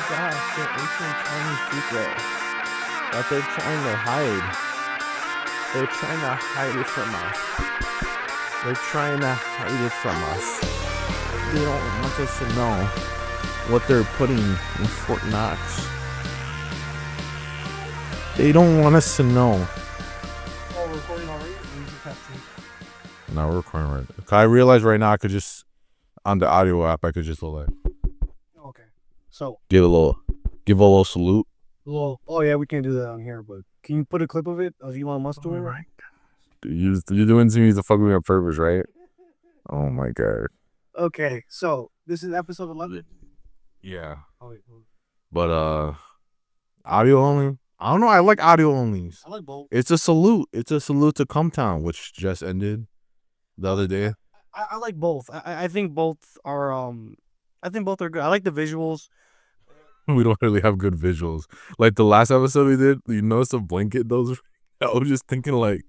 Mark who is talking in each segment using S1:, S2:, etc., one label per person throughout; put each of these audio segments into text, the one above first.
S1: gosh, the ancient Chinese secret that they're trying to hide. They're trying to hide it from us. They're trying to hide it from us. They don't want us to know what they're putting in Fort Knox. They don't want us to know.
S2: Oh, we're recording already?
S1: No, we're recording right. I realize right now I could just, on the audio app, I could just like
S2: Okay. So,
S1: give a little salute.
S2: oh yeah, we can't do that on here, but can you put a clip of it of Elon Musk doing it?
S1: Right. You're doing to me to fuck with me on purpose, right? Oh my god.
S2: Okay, so this is episode 11.
S1: Yeah.
S2: Oh, wait,
S1: But audio only. I don't know. I like audio onlys.
S2: I like both.
S1: It's a salute. It's a salute to Come Town, which just ended the other day.
S2: I like both. I think both are I think both are good. I like the visuals.
S1: We don't really have good visuals. Like the last episode we did, you notice the blanket? Those. I was just thinking like,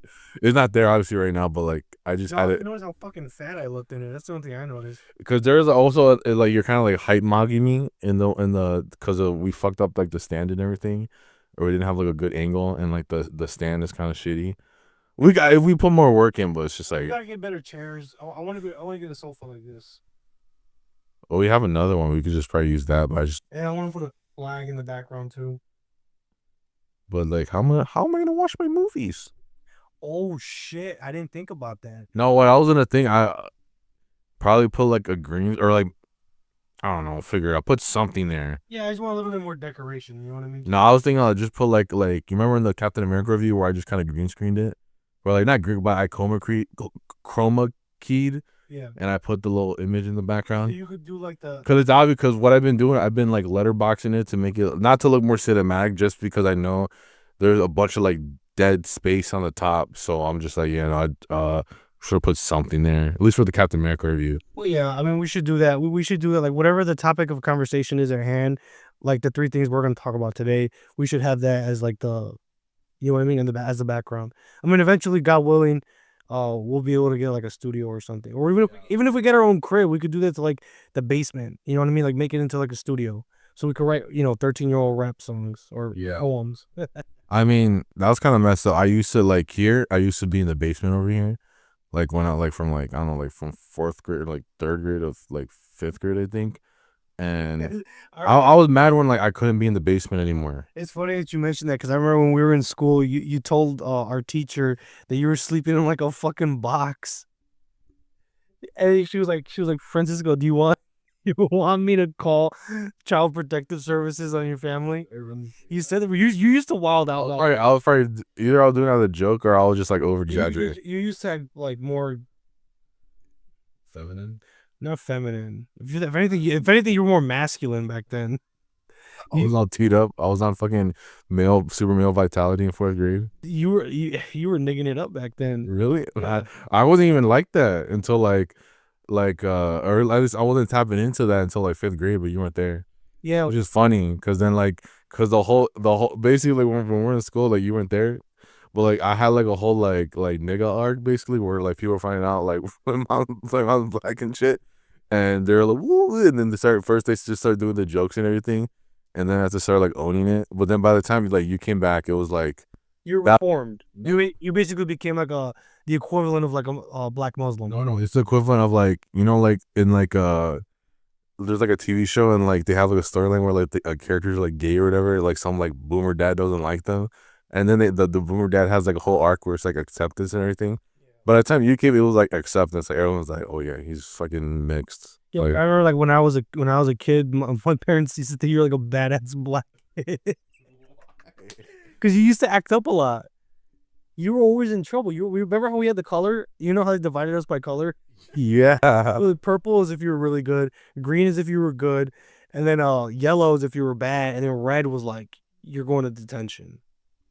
S1: it's not there obviously right now, but like I just had it.
S2: You notice how fucking fat I looked in it. That's the only thing I noticed.
S1: Because there's also like you're kind of like hype mogging me in the because we fucked up like the stand and everything, or we didn't have like a good angle, and like the stand is kind of shitty. If we put more work in, but it's just like
S2: We gotta get better chairs. I want to get a sofa like this.
S1: well, we have another one. We could just probably use that, but
S2: I want to put a flag in the background too.
S1: But like, how am I gonna watch my movies?
S2: Oh shit! I didn't think about that.
S1: No, what I was gonna think, I probably put like a green or like I don't know, figure it out. Put something there.
S2: Yeah, I just want a little bit more decoration. You know what I mean?
S1: No, I was thinking I'll just put like you remember in the Captain America review where I just kind of green screened it, or like not green, but I chroma keyed.
S2: Yeah.
S1: And I put the little image in the background.
S2: So you could do like the.
S1: Because it's obvious. Because what I've been doing, I've been like letterboxing it to make it not to look more cinematic, just because I know there's a bunch of like dead space on the top. So I'm just like, I should have put something there, at least for the Captain America review.
S2: Well, yeah, I mean, we should do that. We should do that. Like whatever the topic of conversation is at hand, like the three things we're gonna talk about today, we should have that as like the, you know what I mean, as the background. I mean, eventually, God willing, we'll be able to get like a studio or something, or even if we get our own crib, we could do that to like the basement. You know what I mean? Like make it into like a studio, so we could write 13-year-old rap songs or poems.
S1: I mean, that was kind of messed up. I used to be in the basement over here, like when I like from like I don't know, like from fourth grade, like third grade of like fifth grade, I think. And I was mad when like I couldn't be in the basement anymore.
S2: It's funny that you mentioned that because I remember when we were in school, you told our teacher that you were sleeping in like a fucking box, and she was like, Francisco, do you want me to call Child Protective Services on your family? You said that you used to wild out.
S1: I was probably either I was doing it as a joke or I was just like over exaggerating.
S2: You used to have like more
S1: feminine.
S2: Not feminine. If anything, you were more masculine back then.
S1: I was all teed up. I was on fucking super male vitality in fourth grade.
S2: You were nigging it up back then.
S1: Really?
S2: Yeah.
S1: I wasn't even like that until or at least I wasn't tapping into that until like fifth grade. But you weren't there.
S2: Yeah,
S1: which is funny because then because the whole basically when we're in school, like you weren't there. But like I had like a whole like nigga arc basically where like people were finding out like my mom's black and shit. And they're like, woo, and then they just started doing the jokes and everything, and then I had to start like owning it. But then by the time like you came back, it was like
S2: you're reformed. You basically became like the equivalent of like a black Muslim.
S1: No, it's the equivalent of like like in like there's like a TV show and like they have like a storyline where like the characters are like gay or whatever, like some like boomer dad doesn't like them, and then the boomer dad has like a whole arc where it's like acceptance and everything. By the time you came, it was like acceptance. Like everyone's like, "Oh yeah, he's fucking mixed."
S2: Yeah,
S1: like,
S2: I remember like when I was a kid, my parents used to think you're like a badass black kid because you used to act up a lot. You were always in trouble. You remember how we had the color? You know how they divided us by color?
S1: Yeah.
S2: So purple is if you were really good, green is if you were good, and then yellow is if you were bad, and then red was like you're going to detention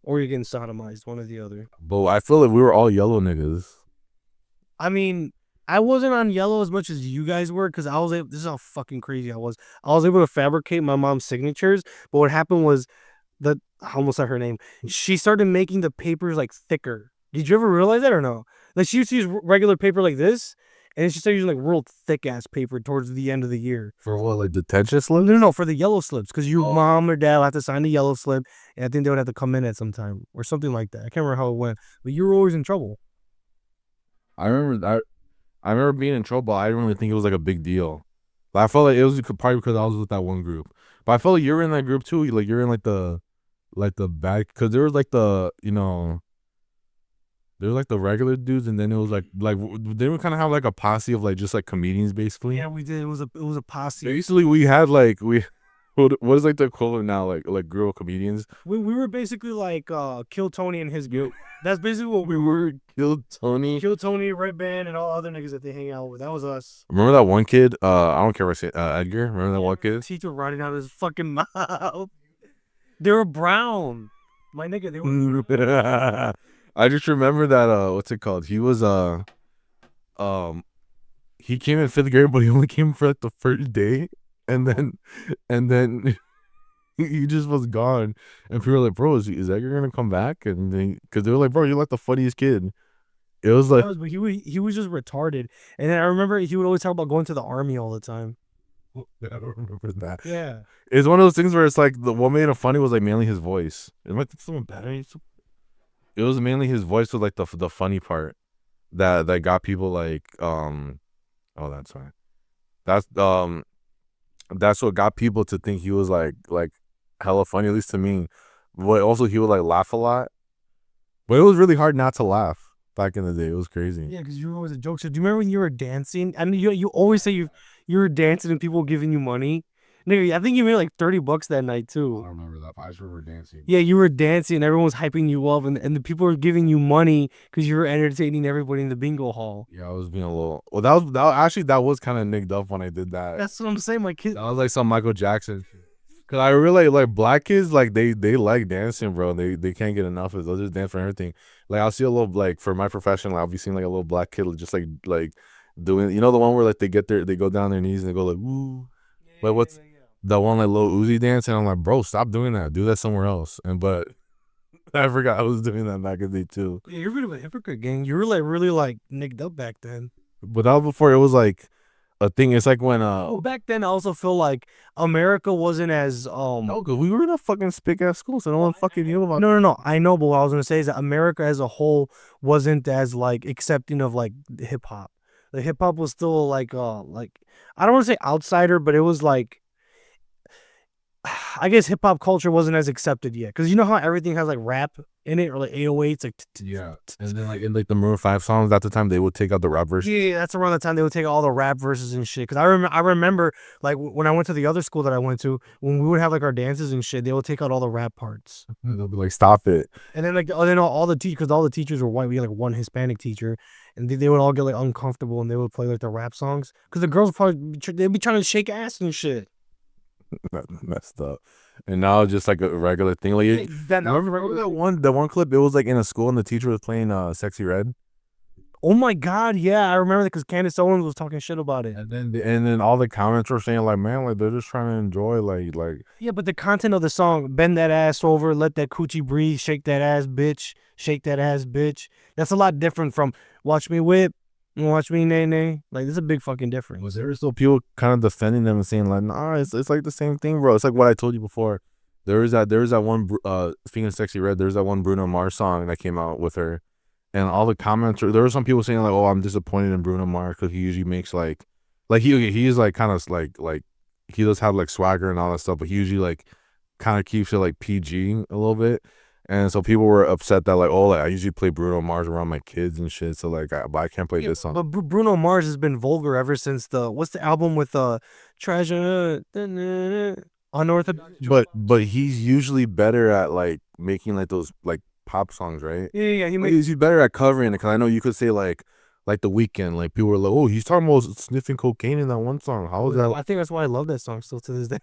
S2: or you're getting sodomized, one or the other.
S1: But I feel like we were all yellow niggas.
S2: I mean, I wasn't on yellow as much as you guys were because this is how fucking crazy I was. I was able to fabricate my mom's signatures, but what happened was I almost said her name. She started making the papers like thicker. Did you ever realize that or no? Like she used to use regular paper like this, and it's just using like real thick ass paper towards the end of the year.
S1: For what, like detention
S2: No,
S1: slip?
S2: no, no, for the yellow slips, because your
S1: Oh.
S2: mom or dad will have to sign the yellow slip, and I think they would have to come in at some time or something like that. I can't remember how it went, but you were always in trouble.
S1: I remember I remember being in trouble. I didn't really think it was like a big deal. But I felt like it was probably because I was with that one group. But I felt like you were in that group too. Like you're in like the back, because there was like there was like the regular dudes, and then it was like they would kind of have like a posse of like just like comedians basically.
S2: Yeah, we did. It was a posse.
S1: Basically, we had like we what is like the equivalent now, like girl comedians.
S2: We were basically like Kill Tony and his group. That's basically what
S1: We were Killed Tony.
S2: Kill Tony, Red Band, and all other niggas that they hang out with. That was us.
S1: Remember that one kid? I don't care if I say Edgar. Remember that one kid?
S2: Teeth were rotting out of his fucking mouth. They were brown. My nigga, they were.
S1: I just remember that what's it called? He was um he came in 5th grade, but he only came for like the first day, and then he just was gone. And people were like, "Bro, is Edgar gonna come back?" And because they were like, "Bro, you're like the funniest kid." It was like,
S2: But he was just retarded. And then I remember he would always talk about going to the army all the time.
S1: I don't remember that.
S2: Yeah.
S1: It's one of those things where it's like what made it funny was like mainly his voice. It might be someone better. It was mainly his voice was like the funny part that got people like oh, that's fine. That's that's what got people to think he was like hella funny, at least to me. But also he would like laugh a lot. But it was really hard not to laugh back in the day. It was crazy.
S2: Yeah, because you were always a jokester. Do you remember when you were dancing? I mean, you always say you were dancing and people were giving you money. Nigga, I think you made like $30 that night
S1: I
S2: too.
S1: don't remember that. I just remember dancing.
S2: Yeah, you were dancing and everyone was hyping you up, and the people were giving you money because you were entertaining everybody in the bingo hall.
S1: Yeah, I was being a little. Well, that was kind of nicked up when I did that.
S2: That's what I'm saying. My kid.
S1: That was like some Michael Jackson shit. Cause I really like black kids, like they like dancing, bro. They can't get enough of it. They'll just dance for everything. Like I'll see a little, like for my profession, like, I'll be seeing like a little black kid just like doing, the one where like they go down their knees and they go like woo. Like what's the one like Lil Uzi dance? And I'm like, bro, stop doing that. Do that somewhere else. But I forgot I was doing that back in the day too.
S2: Yeah, you're a bit of a hypocrite, gang. You were like really like nicked up back then.
S1: But that was before it was like a thing. It's like when
S2: Oh, back then I also feel like America wasn't as
S1: no, cause we were in a fucking spick ass school, so no one fucking knew about.
S2: No. I know, but what I was gonna say is that America as a whole wasn't as like accepting of like hip hop. The hip hop was still like I don't want to say outsider, but it was like I guess hip hop culture wasn't as accepted yet, because you know how everything has like rap in it or like 808s, like
S1: Yeah, and then like in like the Maroon 5 songs at the time, they would take out the rap version.
S2: yeah, that's around the time they would take all the rap verses and shit. Because I remember like when I went to the other school that I went to, when we would have like our dances and shit, they would take out all the rap parts.
S1: They'll be like, "Stop it."
S2: And then like then all the teachers, because all the teachers were white. We had like one Hispanic teacher, and they would all get like uncomfortable and they would play like the rap songs because the girls they'd be trying to shake ass and shit.
S1: That's messed up. And now just like a regular thing. Like, remember that one clip? It was like in a school and the teacher was playing "Sexy Red."
S2: Oh my god, yeah, I remember that because Candace Owens was talking shit about it.
S1: And then all the comments were saying like, "Man, like they're just trying to enjoy like."
S2: Yeah, but the content of the song, bend that ass over, let that coochie breathe, shake that ass, bitch, shake that ass, bitch. That's a lot different from watch me whip, watch me nay nay. Like, there's a big fucking difference.
S1: Was there still people kind of defending them and saying like, "Nah, it's like the same thing, bro." It's like what I told you before. There is that one speaking of Sexy Red, there's that one Bruno Mars song that came out with her, and all the comments there were some people saying like, "Oh, I'm disappointed in Bruno Mars because he usually makes like he is like kind of like he does have like swagger and all that stuff, but he usually like kind of keeps it like PG a little bit." And so people were upset that like, oh, like I usually play Bruno Mars around my kids and shit, so like but I can't play this song.
S2: But Bruno Mars has been vulgar ever since what's the album with Treasure Unorthodox.
S1: But he's usually better at like making like those like pop songs, right?
S2: Yeah,
S1: He's better at covering it, because I know you could say like The Weeknd, like people were like, oh, he's talking about sniffing cocaine in that one song. How is that?
S2: I think that's why I love that song still to this day.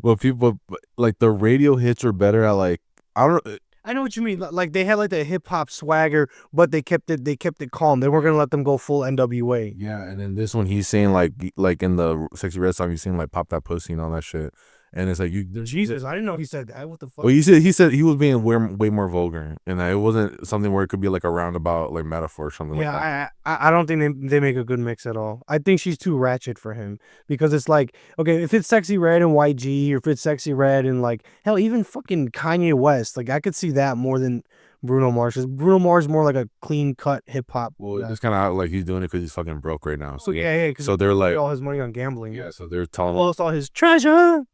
S1: Well, people like the radio hits are better at like I don't.
S2: I know what you mean. Like they had like the hip hop swagger, but they kept it calm. They weren't gonna let them go full NWA.
S1: Yeah, and then this one he's saying like in the Sexy Red song, he's saying like pop that pussy and all that shit. and it's like you.
S2: Jesus, I didn't know he said that. What the
S1: Well,
S2: fuck?
S1: he said he was being way more vulgar, and it wasn't something where it could be like a roundabout like metaphor or something like that.
S2: Yeah, I don't think they make a good mix at all. I think she's too ratchet for him because it's like, okay, if it's Sexy Red and YG, or if it's Sexy Red and like hell, even fucking Kanye West, like I could see that more than Bruno Mars. 'Cause Bruno Mars is more like a clean cut hip hop
S1: Well,
S2: guy.
S1: it's kind of like he's doing it because he's fucking broke right now.
S2: Oh yeah, yeah, because
S1: So
S2: he
S1: they're
S2: spent
S1: like,
S2: all his money on gambling.
S1: yeah. So they're telling
S2: Lost all his treasure.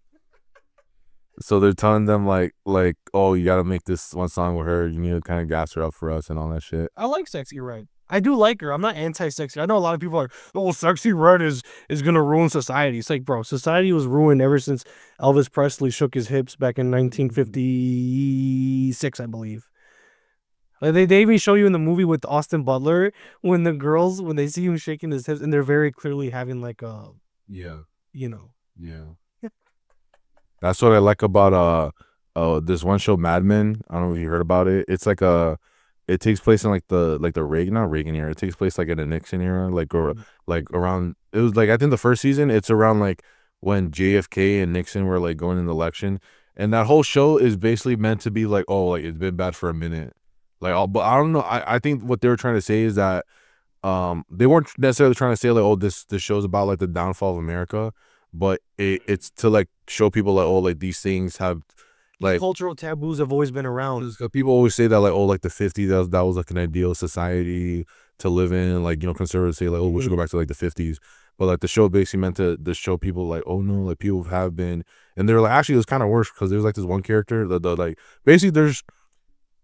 S1: them like, oh, you got to make this one song with her. You need to kind of gas her up for us and all that shit.
S2: I like Sexy Red. I do like her. I'm not anti-sexy. I know a lot of people are, oh, Sexy Red is gonna ruin society. It's like, bro, society was ruined ever since Elvis Presley shook his hips back in 1956, I believe. Like they even show you in the movie with Austin Butler when the girls when they see him shaking his hips and they're very clearly having like a,
S1: Yeah,
S2: you know.
S1: yeah. That's what I like about this one show, Mad Men. I don't know if you heard about it. It's like it takes place in like the Reagan, not Reagan era. It takes place like in the Nixon era, or like around. It was like I think the first season. It's around like when JFK and Nixon were like going in the election, and that whole show is basically meant to be like, oh, like it's been bad for a minute, but I don't know. I think what they were trying to say is that they weren't necessarily trying to say like, oh, this show's about like the downfall of America, but it's to like show people like, oh, like these things have like
S2: Cultural taboos have always been around.
S1: 'cause people always say that like, oh, like the 50s, that was like an ideal society to live in, like, conservatives say like, oh, we should go back to like the 50s, but like the show basically meant to show people like, oh no, like people have been, and they're like, actually it was kind of worse because there's like this one character, the like basically there's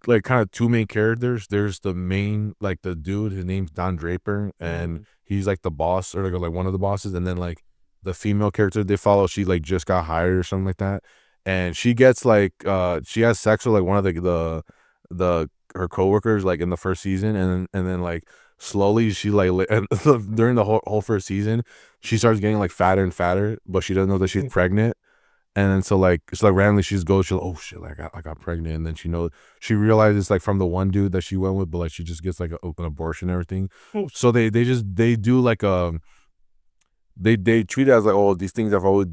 S1: like kind of two main characters. There's the main, like, the dude, his name's Don Draper, and he's like the boss, or like one of the bosses, and then like the female character they follow, she like just got hired or something like that, and she gets like she has sex with like one of the her coworkers like in the first season, and then like slowly she like and during the whole first season she starts getting like fatter and fatter, but she doesn't know that she's pregnant. And then so like it's like randomly she just goes, she's like, oh shit, like I got pregnant, and then she realizes like from the one dude that she went with, but like she just gets like an open abortion and everything. So they do like they treat it as like, oh, these things have always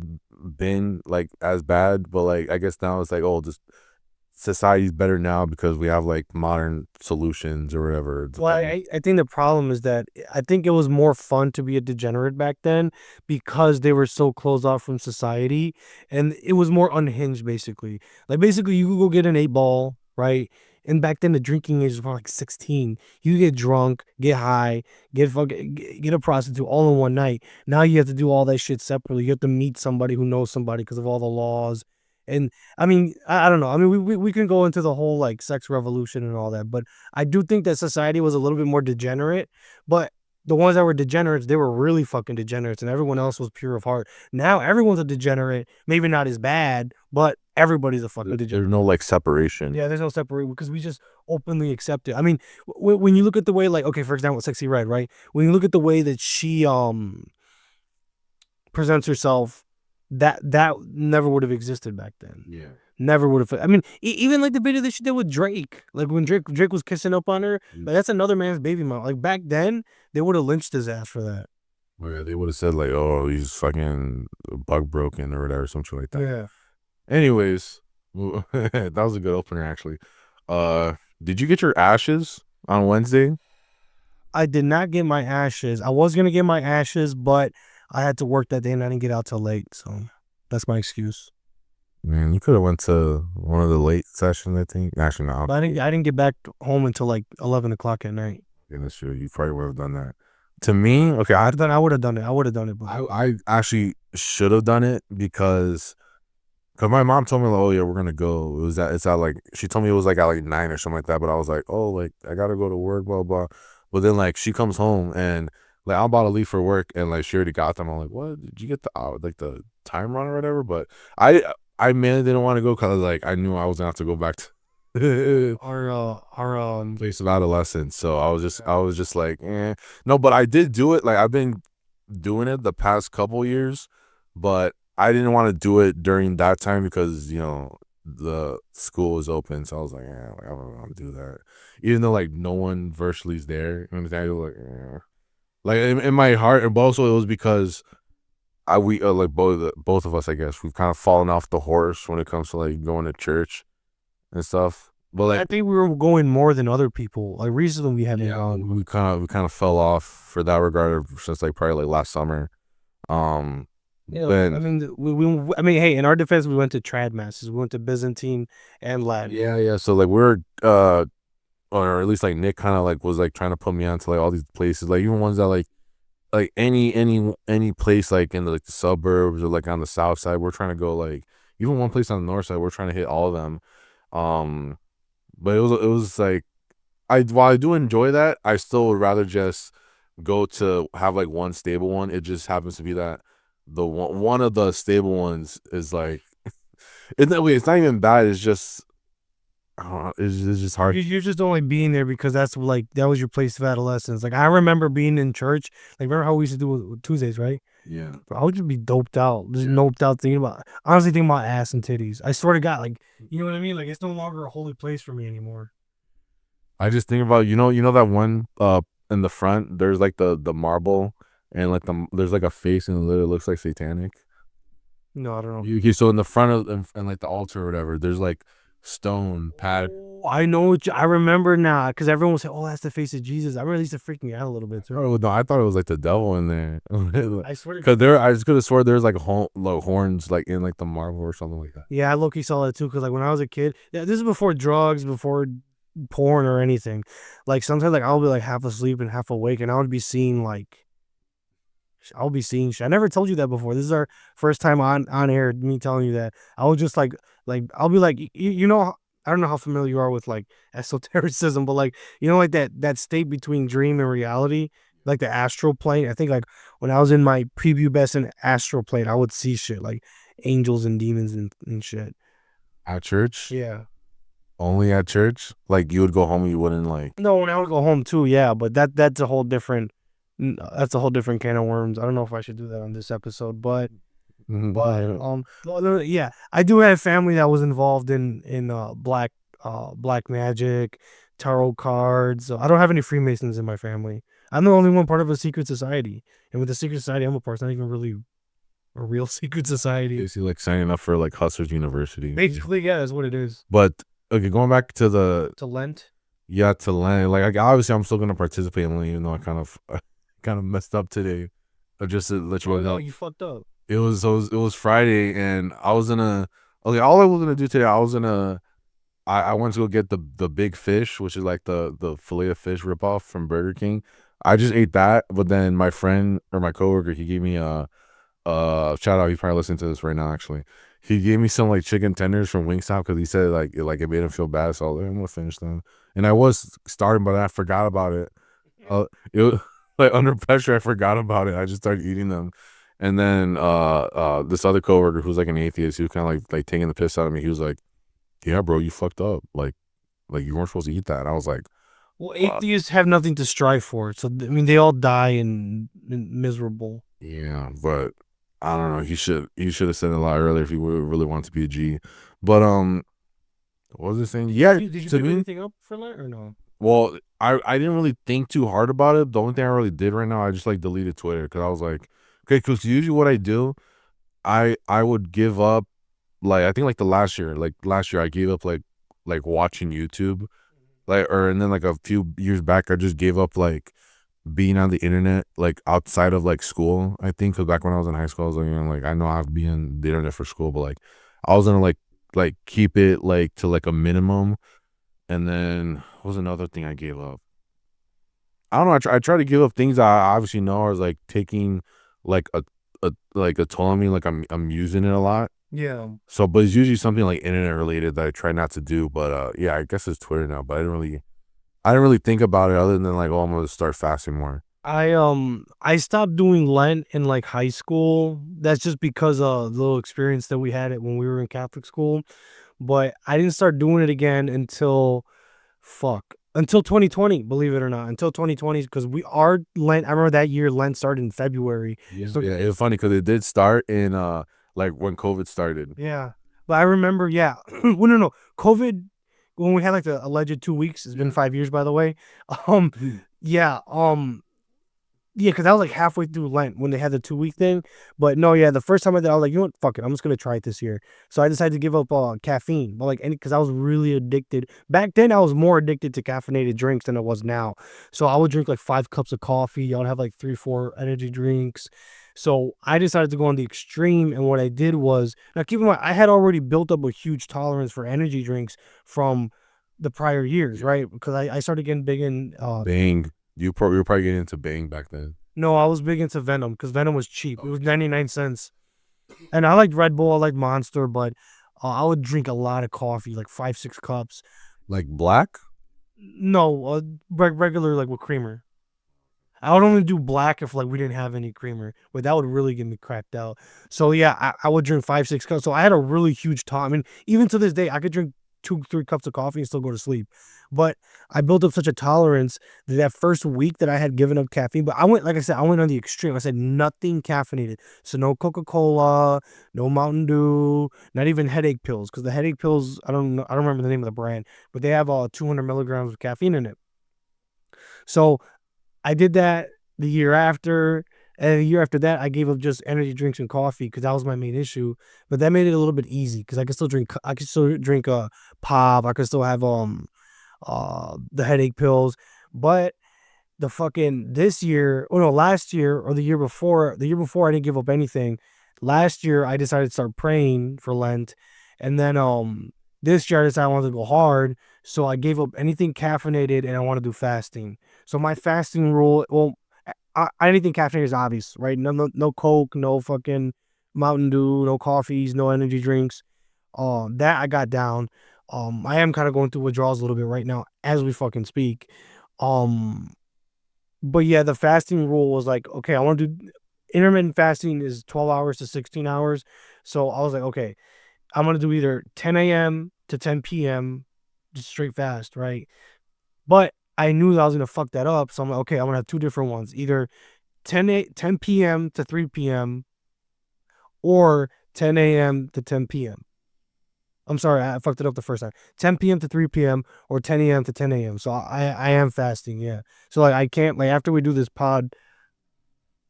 S1: been like as bad, but like I guess now it's like, oh, this society's better now because we have like modern solutions or whatever.
S2: Well, I think the problem is that I think it was more fun to be a degenerate back then because they were so closed off from society and it was more unhinged basically. Like basically you could go get an 8 ball, right? And back then the drinking age was probably like 16. You get drunk, get high, get a prostitute all in one night. Now you have to do all that shit separately. You have to meet somebody who knows somebody because of all the laws. And I mean, I don't know. I mean, we can go into the whole like sex revolution and all that, but I do think that society was a little bit more degenerate, but the ones that were degenerates, they were really fucking degenerates, and everyone else was pure of heart. Now everyone's a degenerate, maybe not as bad, but everybody's a fucking degenerate.
S1: There's no like separation.
S2: Yeah, there's no separation because we just openly accept it. I mean, when you look at the way, like, okay, for example, Sexy Red, right? When you look at the way that she presents herself, that never would have existed back then.
S1: Yeah.
S2: Never would have. I mean, even like the video that she did with Drake, like when Drake was kissing up on her, like that's another man's baby mom. Like back then, they would have lynched his ass for that.
S1: Oh, yeah, they would have said like, oh, he's fucking bug broken or whatever, something like that.
S2: Yeah.
S1: Anyways, that was a good opener actually. Did you get your ashes on Wednesday?
S2: I did not get my ashes. I was gonna get my ashes, but I had to work that day and I didn't get out till late, so that's my excuse.
S1: Man, you could have went to one of the late sessions, I think. Actually, no.
S2: But I didn't get back home until like 11 o'clock at night.
S1: Yeah, that's true. You probably would have done that. To me, okay,
S2: I would have done it. I would have done it. But
S1: I actually should have done it because my mom told me like, oh yeah, we're gonna go. It's at like, she told me it was like at like 9 or something like that, but I was like, oh, like I gotta go to work, blah blah. But then like she comes home and like I'm about to leave for work and like she already got them. I'm like, what? Did you get the like the time run or whatever? But I mainly didn't want to go because like I knew I was gonna have to go back to
S2: our
S1: place of adolescence. So I was just like, eh. No, but I did do it. Like I've been doing it the past couple years, but I didn't want to do it during that time because the school was open. So I was like, yeah, like, I don't want to do that, even though like no one virtually is there. You know what I'm saying? Like, yeah. Like in my heart, but also it was because I we like both of us, I guess, we've kind of fallen off the horse when it comes to like going to church and stuff. But
S2: I
S1: like,
S2: think we were going more than other people. Like recently, we haven't
S1: yeah,
S2: gone.
S1: we kind of fell off for that regard since like probably like last summer. Um,
S2: Yeah, I
S1: and
S2: mean, I mean, hey, in our defense, we went to trad masses. We went to Byzantine and Latin.
S1: yeah. So like we're or at least like Nick kind of like was like trying to put me onto like all these places, like even ones that like any place like in like the suburbs or like on the south side. We're trying to go like even one place on the north side. We're trying to hit all of them. Um, but it was like while I do enjoy that, I still would rather just go to have like one stable one. It just happens to be that the one of the stable ones is like in that way. It's not even bad. It's just I don't know, it's just hard.
S2: You're just only being there because that's like that was your place of adolescence. Like I remember being in church. Like remember how we used to do it with Tuesdays, right?
S1: Yeah.
S2: Bro, I would just be doped out, just noped out thinking about honestly thinking about ass and titties. I swear to God, like you know what I mean? Like it's no longer a holy place for me anymore.
S1: I just think about you know that one in the front. There's like the marble and like there's like a face and it literally looks like satanic.
S2: No, I don't know.
S1: So in the front of and like the altar or whatever, there's like stone pad.
S2: Oh, I know I remember now because everyone would say, "Oh, that's the face of Jesus." I remember it used to freak me out a little bit too.
S1: Oh no, I thought it was like the devil in there.
S2: I swear to
S1: Cause
S2: God.
S1: I just could have swore there's like horns like in like the marble or something like that.
S2: Yeah, I low key saw that too because like when I was a kid, yeah, this is before drugs, before porn or anything. Like sometimes like I'll be like half asleep and half awake, and I would be seeing like I'll be seeing shit. I never told you that before. This is our first time on air. Me telling you that. I will just like I'll be like you know I don't know how familiar you are with like esotericism, but like you know like that state between dream and reality, like the astral plane. I think like when I was in my prepubescent astral plane, I would see shit like angels and demons and shit.
S1: At church,
S2: Yeah.
S1: only at church. Like you would go home, and you wouldn't like.
S2: No, when I would go home too, yeah, but that's a whole different that's a whole different can of worms. I don't know if I should do that on this episode, but no, no, yeah, I do have family that was involved in black magic, tarot cards. So I don't have any Freemasons in my family. I'm the only one part of a secret society, and with the secret society I'm a part, it's not even really a real secret society.
S1: Basically, like signing up for like Hustlers University.
S2: Basically, yeah, that's what it is.
S1: But okay, going back to the
S2: To Lent.
S1: yeah to land. Like obviously, I'm still gonna participate in Lent, even though I kind of messed up today. Just to let you
S2: Oh no,
S1: know,
S2: you fucked up.
S1: it was Friday, and I was gonna okay. All I was gonna do today, I went to go get the big fish, which is like the fillet of fish ripoff from Burger King. I just ate that, but then my friend or my coworker, he gave me a shout out. He probably listening to this right now. Actually, he gave me some like chicken tenders from Wingstop because he said it made him feel bad. So I was like, I'm gonna finish them, and I was starting, but I forgot about it. It was like under pressure. I forgot about it. I just started eating them, and then this other coworker who's like an atheist, he was kind of like taking the piss out of me. He was like, "Yeah, bro, you fucked up. Like you weren't supposed to eat that." And I was like,
S2: Well,
S1: "Fuck."
S2: atheists have nothing to strive for. So I mean, they all die in miserable.
S1: Yeah, but I don't know. He should have said it a lot earlier if he really wanted to be a G. But what was I saying? Yeah,
S2: Did you
S1: to
S2: give
S1: me,
S2: anything up for Lent or no?
S1: well, I didn't really think too hard about it. The only thing I really did right now, I just like deleted Twitter because I was like, okay, because usually what I do, I would give up like I think like the last year I gave up like watching YouTube like or and then like a few years back I just gave up like being on the internet like outside of like school. I think because back when I was in high school, I was like, like I know I've been on the internet for school, but like I was gonna like keep it like to like a minimum. And then what was another thing I gave up? I don't know. I try to give up things I obviously know are like taking like a toll on me. Like I'm using it a lot.
S2: Yeah.
S1: So, but it's usually something like internet related that I try not to do. But yeah, I guess it's Twitter now. But I didn't really think about it other than like, oh, I'm gonna start fasting more.
S2: I stopped doing Lent in like high school. That's just because of the little experience that we had it when we were in Catholic school. But I didn't start doing it again until until 2020, believe it or not, until 2020 because we are Lent. I remember that year Lent started in February.
S1: Yeah,
S2: So
S1: yeah. It was funny because it did start in like when COVID started.
S2: yeah. But I remember, yeah. Well, no, no. COVID, when we had like the alleged 2 weeks, it's been 5 years, by the way. Um,
S1: Mhm.
S2: yeah. Yeah, because I was like halfway through Lent when they had the 2 week thing. But no, yeah, the first time I did, I was like, you know what, fuck it, I'm just gonna try it this year. So I decided to give up caffeine, but like any because I was really addicted. Back then, I was more addicted to caffeinated drinks than I was now. So I would drink like 5 cups of coffee. I would have like 3, 4 energy drinks. So I decided to go on the extreme, and what I did was now keep in mind I had already built up a huge tolerance for energy drinks from the prior years, right? Because I started getting big in
S1: Bang. You were probably getting into Bang back then.
S2: no, I was big into Venom because Venom was cheap. It was 99 cents. And I liked Red Bull, I liked Monster, but I would drink a lot of coffee, like 5, 6 cups.
S1: Like black?
S2: No, regular, like with creamer. I would only do black if like we didn't have any creamer, but that would really get me cracked out. So yeah, I would drink 5, 6 cups. So I had a really huge time. I mean, even to this day, I could drink 2, 3 cups of coffee and still go to sleep. But I built up such a tolerance that first week that I had given up caffeine. But I went, like I said, I went on the extreme. I said nothing caffeinated. So no Coca-Cola, no Mountain Dew, not even headache pills. Because the headache pills, I don't know, I don't remember the name of the brand, but they have 200 milligrams of caffeine in it. So I did that the year after, and the year after that, I gave up just energy drinks and coffee because that was my main issue. But that made it a little bit easy because I could still drink. I could still drink pop. I could still have the headache pills. But the fucking this year, oh no, last year or the year before I didn't give up anything. Last year I decided to start praying for Lent, and then this year I decided I wanted to go hard, so I gave up anything caffeinated and I want to do fasting. So my fasting rule, well, anything caffeinated is obvious, right? No Coke, no fucking Mountain Dew, no coffees, no energy drinks. That I got down. I am kind of going through withdrawals a little bit right now as we fucking speak. Um, but yeah, the fasting rule was like, okay, I want to do intermittent fasting is 12 hours to 16 hours. So I was like, okay, I'm going to do either 10 a.m. to 10 p.m. just straight fast, right? But I knew that I was going to fuck that up. So I'm like, okay, I'm going to have two different ones, either 10 p.m. to 3 p.m. or 10 a.m. to 10 p.m. I'm sorry, I fucked it up the first time. 10 p.m. to 3 p.m. or 10 a.m. to 10 a.m. So I am fasting, yeah. So like I can't like after we do this pod,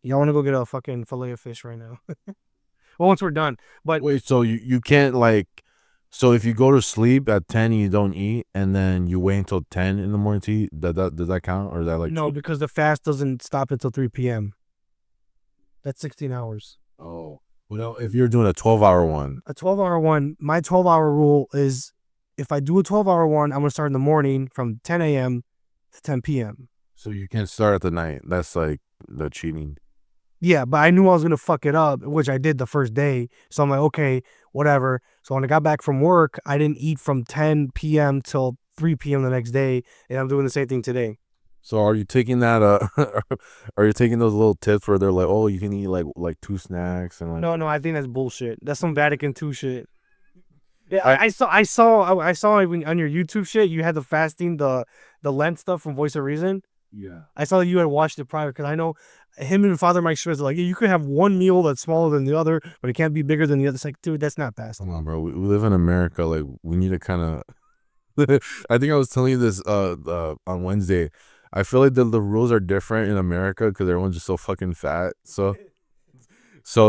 S2: y'all want to go get a fucking fillet of fish right now. Well, once we're done, but
S1: Wait, so you can't like so if you go to sleep at 10 and you don't eat and then you wait until 10 in the morning to eat, does that count or is that like
S2: no,
S1: cheat?
S2: because the fast doesn't stop until 3 p.m. That's 16 hours.
S1: Oh. Well, if you're doing a 12-hour one,
S2: A 12-hour one, my 12-hour rule is if I do a 12-hour one, I'm gonna start in the morning from 10 a.m. to 10 p.m.
S1: so you can't start at the night. That's like the cheating.
S2: Yeah, but I knew I was gonna fuck it up, which I did the first day. So I'm like, okay, whatever. So when I got back from work, I didn't eat from 10 p.m. till 3 p.m. the next day, and I'm doing the same thing today.
S1: So are you taking that are you taking those little tips where they're like, "Oh, you can eat like two snacks and like
S2: No, I think that's bullshit. That's some Vatican II shit. Yeah,
S1: I
S2: I saw when on your YouTube shit you had the fasting, the Lent stuff from Voice of Reason.
S1: yeah.
S2: I saw you had watched it prior because I know him and Father Mike Schmitz are like, yeah, you could have one meal that's smaller than the other, but it can't be bigger than the other. It's like, dude, that's not
S1: Come
S2: fasting.
S1: on, bro. We live in America. Like we need to kind of I think I was telling you this on Wednesday. I feel like the rules are different in America because everyone's just so fucking fat. So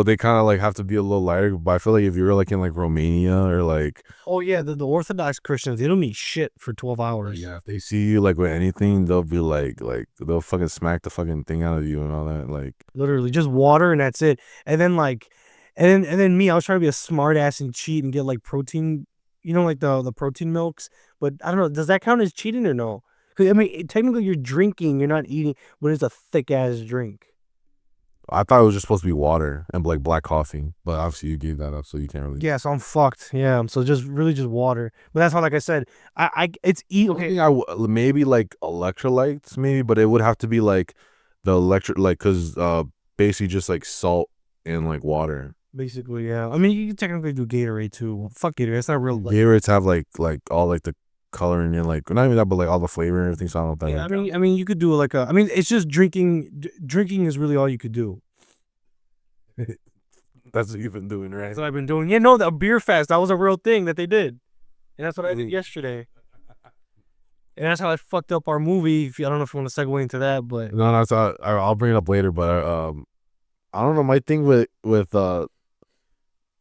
S1: they kind of like have to be a little lighter. But I feel like if you're like in like Romania or like
S2: Oh yeah, the Orthodox Christians, they don't eat shit for 12 hours.
S1: yeah, if they see you like with anything, they'll be like they'll fucking smack the fucking thing out of you and all that. Like
S2: Literally just water and that's it. And then like and then me, I was trying to be a smart ass and cheat and get like protein, like the protein milks. But I don't know, does that count as cheating or no? 'Cause, I mean, technically you're drinking, you're not eating, but it's a thick ass drink.
S1: I thought it was just supposed to be water and like black coffee, but obviously you gave that up, so you can't really.
S2: Yeah, so I'm fucked. Yeah, so just really just water. But that's why, like I said, I it's eat.
S1: Only
S2: Okay,
S1: thing maybe like electrolytes, maybe, but it would have to be like the electric, like, cause basically just like salt and like water.
S2: basically, yeah. I mean, you can technically do Gatorade too. Well, fuck Gatorade. It's not real. Like,
S1: Gatorades have like all like the coloring and like not even that, but like all the flavor and everything. So I don't know if
S2: yeah,
S1: that.
S2: I mean, you could do like a. I mean, it's just drinking. Drinking is really all you could do.
S1: That's what you've been doing, right?
S2: That's what I've been doing. Yeah, no, the beer fast. That was a real thing that they did, and that's what I did yesterday. and that's how I fucked up our movie. If you, I don't know if you want to segue into that, but
S1: No, no, so I'll bring it up later. But I don't know. My thing with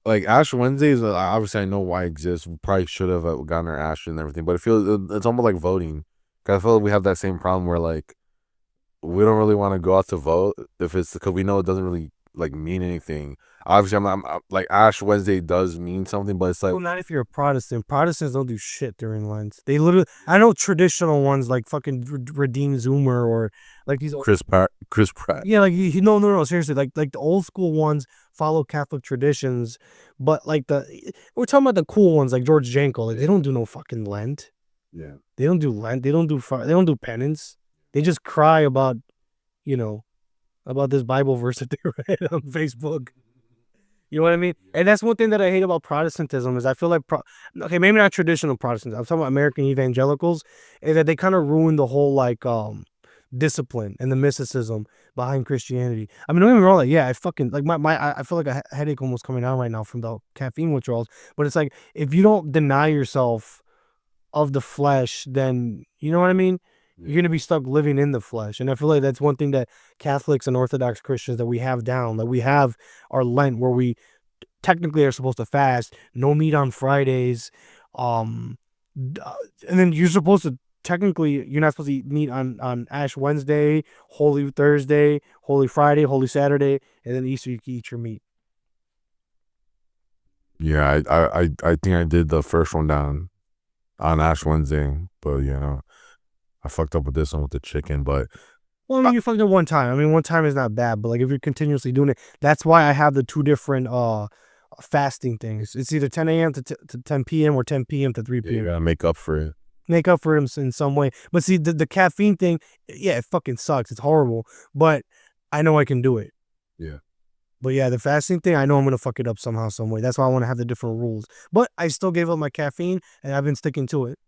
S1: like Ash Wednesdays, obviously I know why it exists. We probably should have gotten our Ash and everything, but I feel it's almost like voting. 'Cause I feel like we have that same problem where like we don't really want to go out to vote if it's because we know it doesn't really like mean anything. Obviously, like Ash Wednesday does mean something, but it's like
S2: well, not if you're a Protestant. Protestants don't do shit during Lent. They literally, I know traditional ones like fucking Redeem Zoomer or like these.
S1: Chris Pratt.
S2: Yeah, like no, no, no. Seriously, like the old school ones follow Catholic traditions, but like we're talking about the cool ones like George Jankel. Like they don't do no fucking Lent.
S1: Yeah.
S2: They don't do Lent. They don't do penance. They just cry about, you know, about this Bible verse that they read on Facebook. You know what I mean? And that's one thing that I hate about Protestantism is I feel like okay, maybe not traditional Protestants. I'm talking about American evangelicals, is that they kind of ruin the whole like discipline and the mysticism behind Christianity. I mean, don't get me wrong, like yeah, I fucking like I feel like a headache almost coming down right now from the caffeine withdrawals. But it's like if you don't deny yourself of the flesh, then you know what I mean? You're gonna be stuck living in the flesh. And I feel like that's one thing that Catholics and Orthodox Christians that we have down. That we have our Lent where we technically are supposed to fast, no meat on Fridays. Um and then you're supposed to technically you're not supposed to eat meat on Ash Wednesday, Holy Thursday, Holy Friday, Holy Saturday, and then Easter you can eat your meat.
S1: Yeah, I think I did the first one down on Ash Wednesday, but I fucked up with this one with the chicken, but
S2: Well, I mean, you fucked up one time. I mean, one time is not bad, but like if you're continuously doing it, that's why I have the two different fasting things. It's either 10 a.m. to 10 p.m. or 10 p.m. to 3
S1: you
S2: p.m.
S1: gotta make up for it.
S2: Make up for him in some way. But see, the caffeine thing, yeah, it fucking sucks. It's horrible, but I know I can do it.
S1: Yeah.
S2: But yeah, the fasting thing, I know I'm gonna fuck it up somehow, some way. That's why I want to have the different rules. But I still gave up my caffeine, and I've been sticking to it.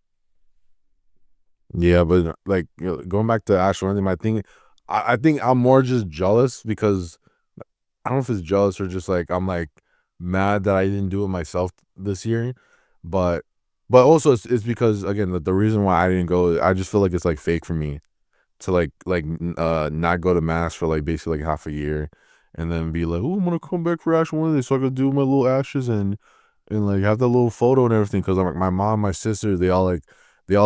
S1: Yeah, but like going back to Ash Wednesday, my thing, I think I'm more just jealous because I don't know if it's jealous or just like I'm like mad that I didn't do it myself this year, but also it's because again the reason why I didn't go, I just feel like it's like fake for me to not go to mass for like basically like half a year, and then be like, oh, I'm gonna come back for Ash Wednesday so I could do my little ashes and like have that little photo and everything because like my mom, my sister, they all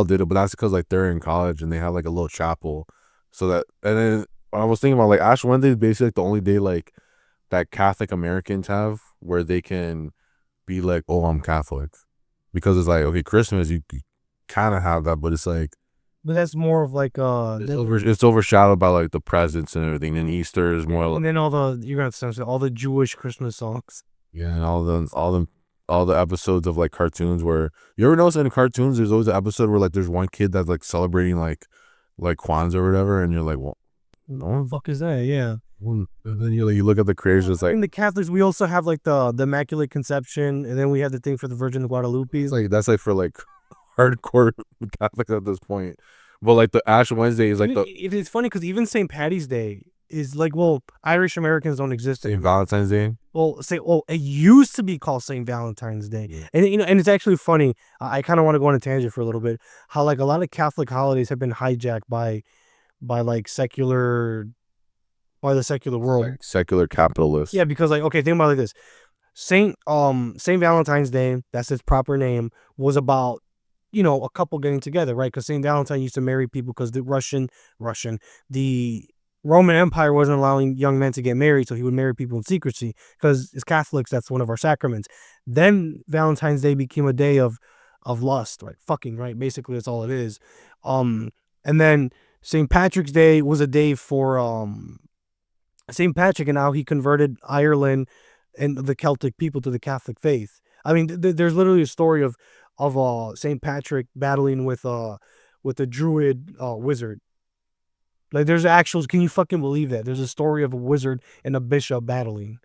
S1: did it, but that's because like they're in college and they have like a little chapel, so that and then I was thinking about like Ash Wednesday is basically like the only day like that Catholic Americans have where they can be like, oh, I'm Catholic, because it's like okay, Christmas you kind of have that, but it's like
S2: But that's more of like
S1: it's overshadowed by like the presents and everything. And Easter is more
S2: and
S1: like
S2: then all the you're gonna have to all the Jewish Christmas songs.
S1: yeah, and all the episodes of like cartoons where you ever notice in cartoons there's always an episode where like there's one kid that's like celebrating like Kwanzaa or whatever, and you're like, well,
S2: What the fuck is that? Yeah.
S1: and then you look at the creators, it's like
S2: In the Catholics, we also have like the Immaculate Conception, and then we have the thing for the Virgin of Guadalupe.
S1: it's like that's like for like hardcore Catholics at this point. But like the Ash Wednesday is like the
S2: It's funny because even St. Patty's Day is like, well, Irish Americans don't exist
S1: St.
S2: anymore.
S1: Valentine's Day.
S2: Well, it used to be called St. Valentine's Day,
S1: Yeah.
S2: and and it's actually funny. I kind of want to go on a tangent for a little bit. How like a lot of Catholic holidays have been hijacked by like by the secular world.
S1: Like secular capitalists.
S2: Yeah, because like okay, think about it like this. Saint Valentine's Day, that's its proper name, was about a couple getting together, right? Because Saint Valentine used to marry people because the Roman Empire wasn't allowing young men to get married, so he would marry people in secrecy. Because as Catholics, that's one of our sacraments. Then Valentine's Day became a day of lust, right? Fucking, right? Basically, that's all it is. And then St. Patrick's Day was a day for St. Patrick and how he converted Ireland and the Celtic people to the Catholic faith. I mean, there's literally a story of St. Patrick battling with a druid wizard. Like there's actuals. Can you fucking believe that? There's a story of a wizard and a bishop battling.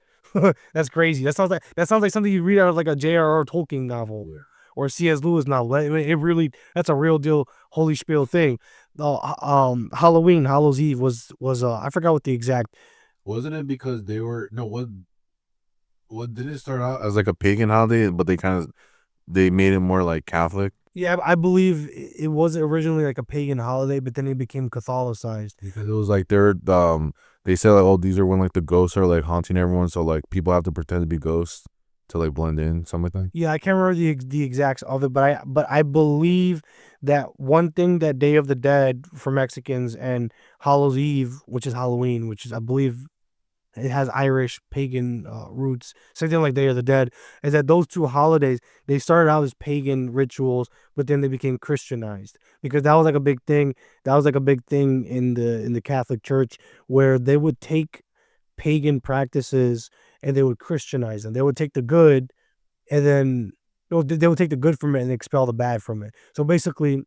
S2: That's crazy. That sounds like something you read out of like a J.R.R. Tolkien novel. Yeah. Or a C.S. Lewis novel. It really that's a real deal holy spiel thing. Halloween, Hallows Eve was I forgot what the exact.
S1: Wasn't it because they were no what did it start out as like a pagan holiday, but they made it more like Catholic?
S2: Yeah, I believe it was originally like a pagan holiday, but then it became Catholicized.
S1: Because it was like they said like, oh, these are when like the ghosts are like haunting everyone, so like people have to pretend to be ghosts to like blend in, something like that.
S2: Yeah, I can't remember the exacts of it, but I believe that one thing that Day of the Dead for Mexicans and Hallows Eve, which is Halloween, which is I believe it has Irish pagan roots, same thing like Day of the Dead, is that those two holidays they started out as pagan rituals, but then they became Christianized because that was like a big thing. That was like a big thing in the Catholic Church where they would take pagan practices and they would Christianize them. They would take the good and then they would take the good from it and expel the bad from it. So basically,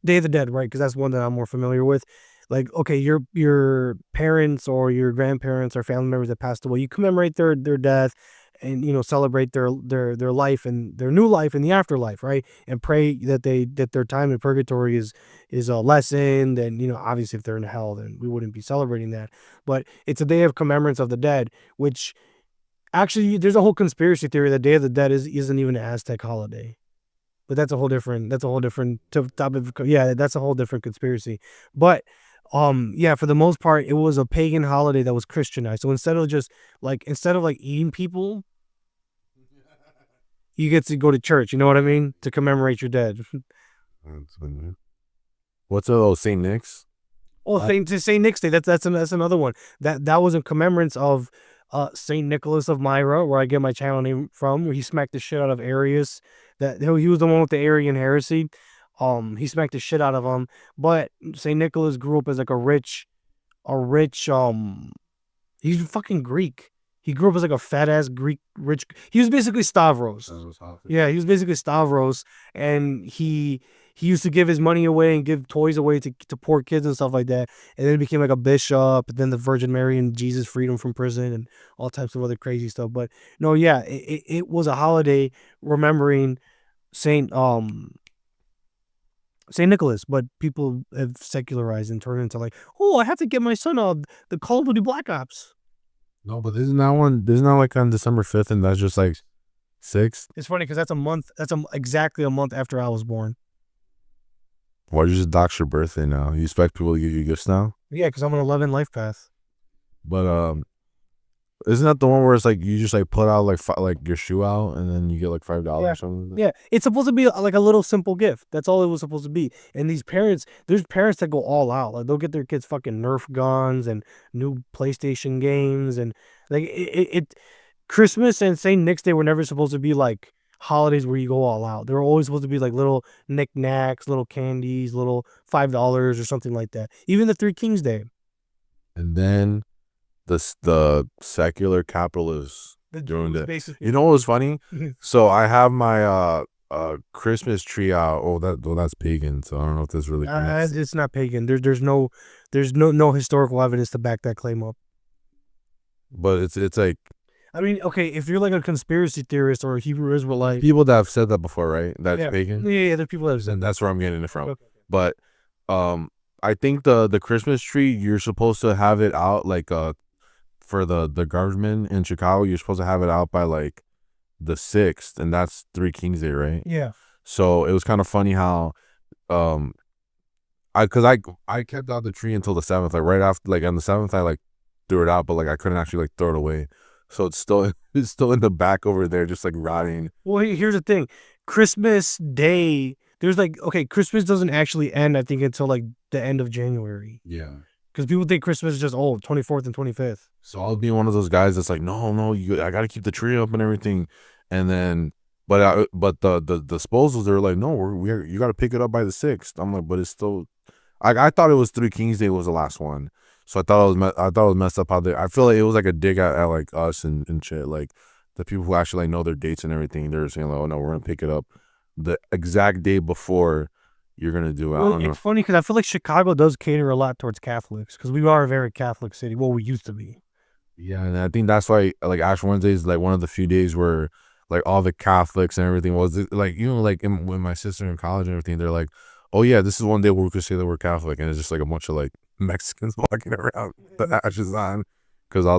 S2: Day of the Dead, right? Because that's one that I'm more familiar with. Like, okay, your parents or your grandparents or family members that passed away, you commemorate their death, and celebrate their life and their new life in the afterlife, right? And pray that their time in purgatory is lessened, and obviously if they're in hell, then we wouldn't be celebrating that. But it's a day of commemorance of the dead, which actually there's a whole conspiracy theory that Day of the Dead isn't even an Aztec holiday. But that's a whole different topic. Yeah, that's a whole different conspiracy. But yeah, for the most part, it was a pagan holiday that was Christianized. So instead of like eating people, you get to go to church. You know what I mean? To commemorate your dead.
S1: What's oh Saint Nick's?
S2: Oh, Saint Nick's Day. That's another one. That was in commemorance of Saint Nicholas of Myra, where I get my channel name from. Where he smacked the shit out of Arius. That he was the one with the Arian heresy. He smacked the shit out of him. But Saint Nicholas grew up as like a rich. He's fucking Greek. He grew up as like a fat ass Greek rich. He was basically Stavros. Yeah, he was basically Stavros, and he used to give his money away and give toys away to poor kids and stuff like that. And then he became like a bishop. And then the Virgin Mary and Jesus freed him from prison and all types of other crazy stuff. But no, yeah, it was a holiday remembering Saint Saint Nicholas, but people have secularized and turned into like, oh, I have to get my son the Call of Duty Black Ops.
S1: No, but isn't that one? Isn't that like on December 5th, and that's just like 6th?
S2: It's funny because that's a month. Exactly a month after I was born.
S1: Why you just dox your birthday now? You expect people to give you gifts now?
S2: Yeah, because I'm on 11 life path.
S1: But isn't that the one where it's like you just like put out like like your shoe out and then you get like $5
S2: Yeah.
S1: or something?
S2: Yeah, it's supposed to be like a little simple gift. That's all it was supposed to be. And there's parents that go all out. Like they'll get their kids fucking Nerf guns and new PlayStation games and like Christmas and Saint Nick's Day were never supposed to be like holidays where you go all out. They were always supposed to be like little knickknacks, little candies, little $5 or something like that. Even the Three Kings Day.
S1: And then the secular capitalists
S2: The
S1: doing
S2: Jews
S1: that.
S2: basically.
S1: You know what was funny? So I have my Christmas tree out. Oh, that's pagan. So I don't know if this really counts.
S2: It's not pagan. There's no historical evidence to back that claim up.
S1: But it's like
S2: I mean, okay, if you're like a conspiracy theorist or a Hebrew Israelite,
S1: people that have said that before, right? That's
S2: yeah,
S1: pagan.
S2: yeah, there's people that have said
S1: And that's where I'm getting it from.
S2: okay.
S1: But I think the Christmas tree, you're supposed to have it out like for the government in Chicago, you're supposed to have it out by like the 6th, and that's Three Kings Day, right?
S2: Yeah,
S1: So it was kind of funny how um I kept out the tree until the 7th, like right after, like on the 7th I like threw it out, but like I couldn't actually like throw it away. So it's still it's still in the back over there, just like rotting.
S2: well, here's the thing. Christmas Day, there's like, okay, Christmas doesn't actually end, I think, until like the end of January.
S1: Yeah.
S2: Because people think Christmas is just, 24th and 25th.
S1: So I'll be one of those guys that's like, no, I got to keep the tree up and everything, and then, but the disposals, they're like, no, you got to pick it up by the 6th. I'm like, but it's still, I thought it was Three Kings Day was the last one, so I thought it was messed up how they. I feel like it was like a dig at like us and shit, like the people who actually like know their dates and everything. They're saying like, oh no, we're gonna pick it up the exact day before you're gonna do it. I
S2: Well,
S1: don't know.
S2: it's funny because I feel like Chicago does cater a lot towards Catholics because we are a very Catholic city. Well, we used to be.
S1: Yeah, and I think that's why like Ash Wednesday is like one of the few days where like all the Catholics and everything was like like when my sister in college and everything, they're like, oh yeah, this is one day where we could say that we're Catholic, and it's just like a bunch of like Mexicans walking around, the ashes on. Because all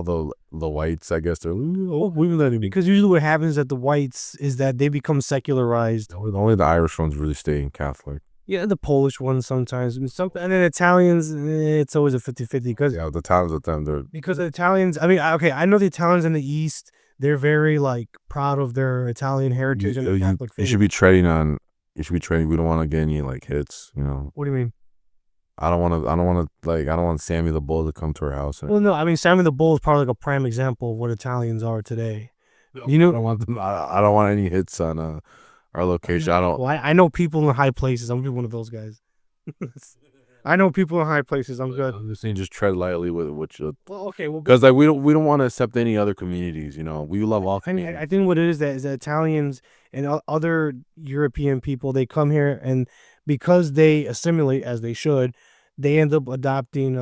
S1: the whites, I guess, they're oh, we let him.
S2: Because usually what happens at the whites is that they become secularized.
S1: Only the Irish ones really stay Catholic.
S2: Yeah, the Polish ones sometimes, and then Italians, it's always a 50-50 because
S1: Yeah, the towns with them, they're
S2: the Italians. I mean, okay, I know the Italians in the East. They're very like proud of their Italian heritage and the Catholic
S1: you
S2: faith.
S1: should be treading on. You should be treading. We don't want to get any like hits. You know.
S2: What do you mean?
S1: I don't want to. I don't want to like. I don't want Sammy the Bull to come to our house.
S2: Well, no, I mean Sammy the Bull is probably like a prime example of what Italians are today. You
S1: I
S2: know,
S1: don't want them. I don't want any hits on our location. I don't.
S2: well, I know people in high places. I'm gonna be one of those guys. I know people in high places. I'm good.
S1: I'm just saying, just tread lightly with what you.
S2: Well, okay, well,
S1: Because like we don't want to accept any other communities. You know, we love all
S2: I mean,
S1: communities.
S2: I think what it is that Italians and other European people, they come here and because they assimilate as they should, they end up adopting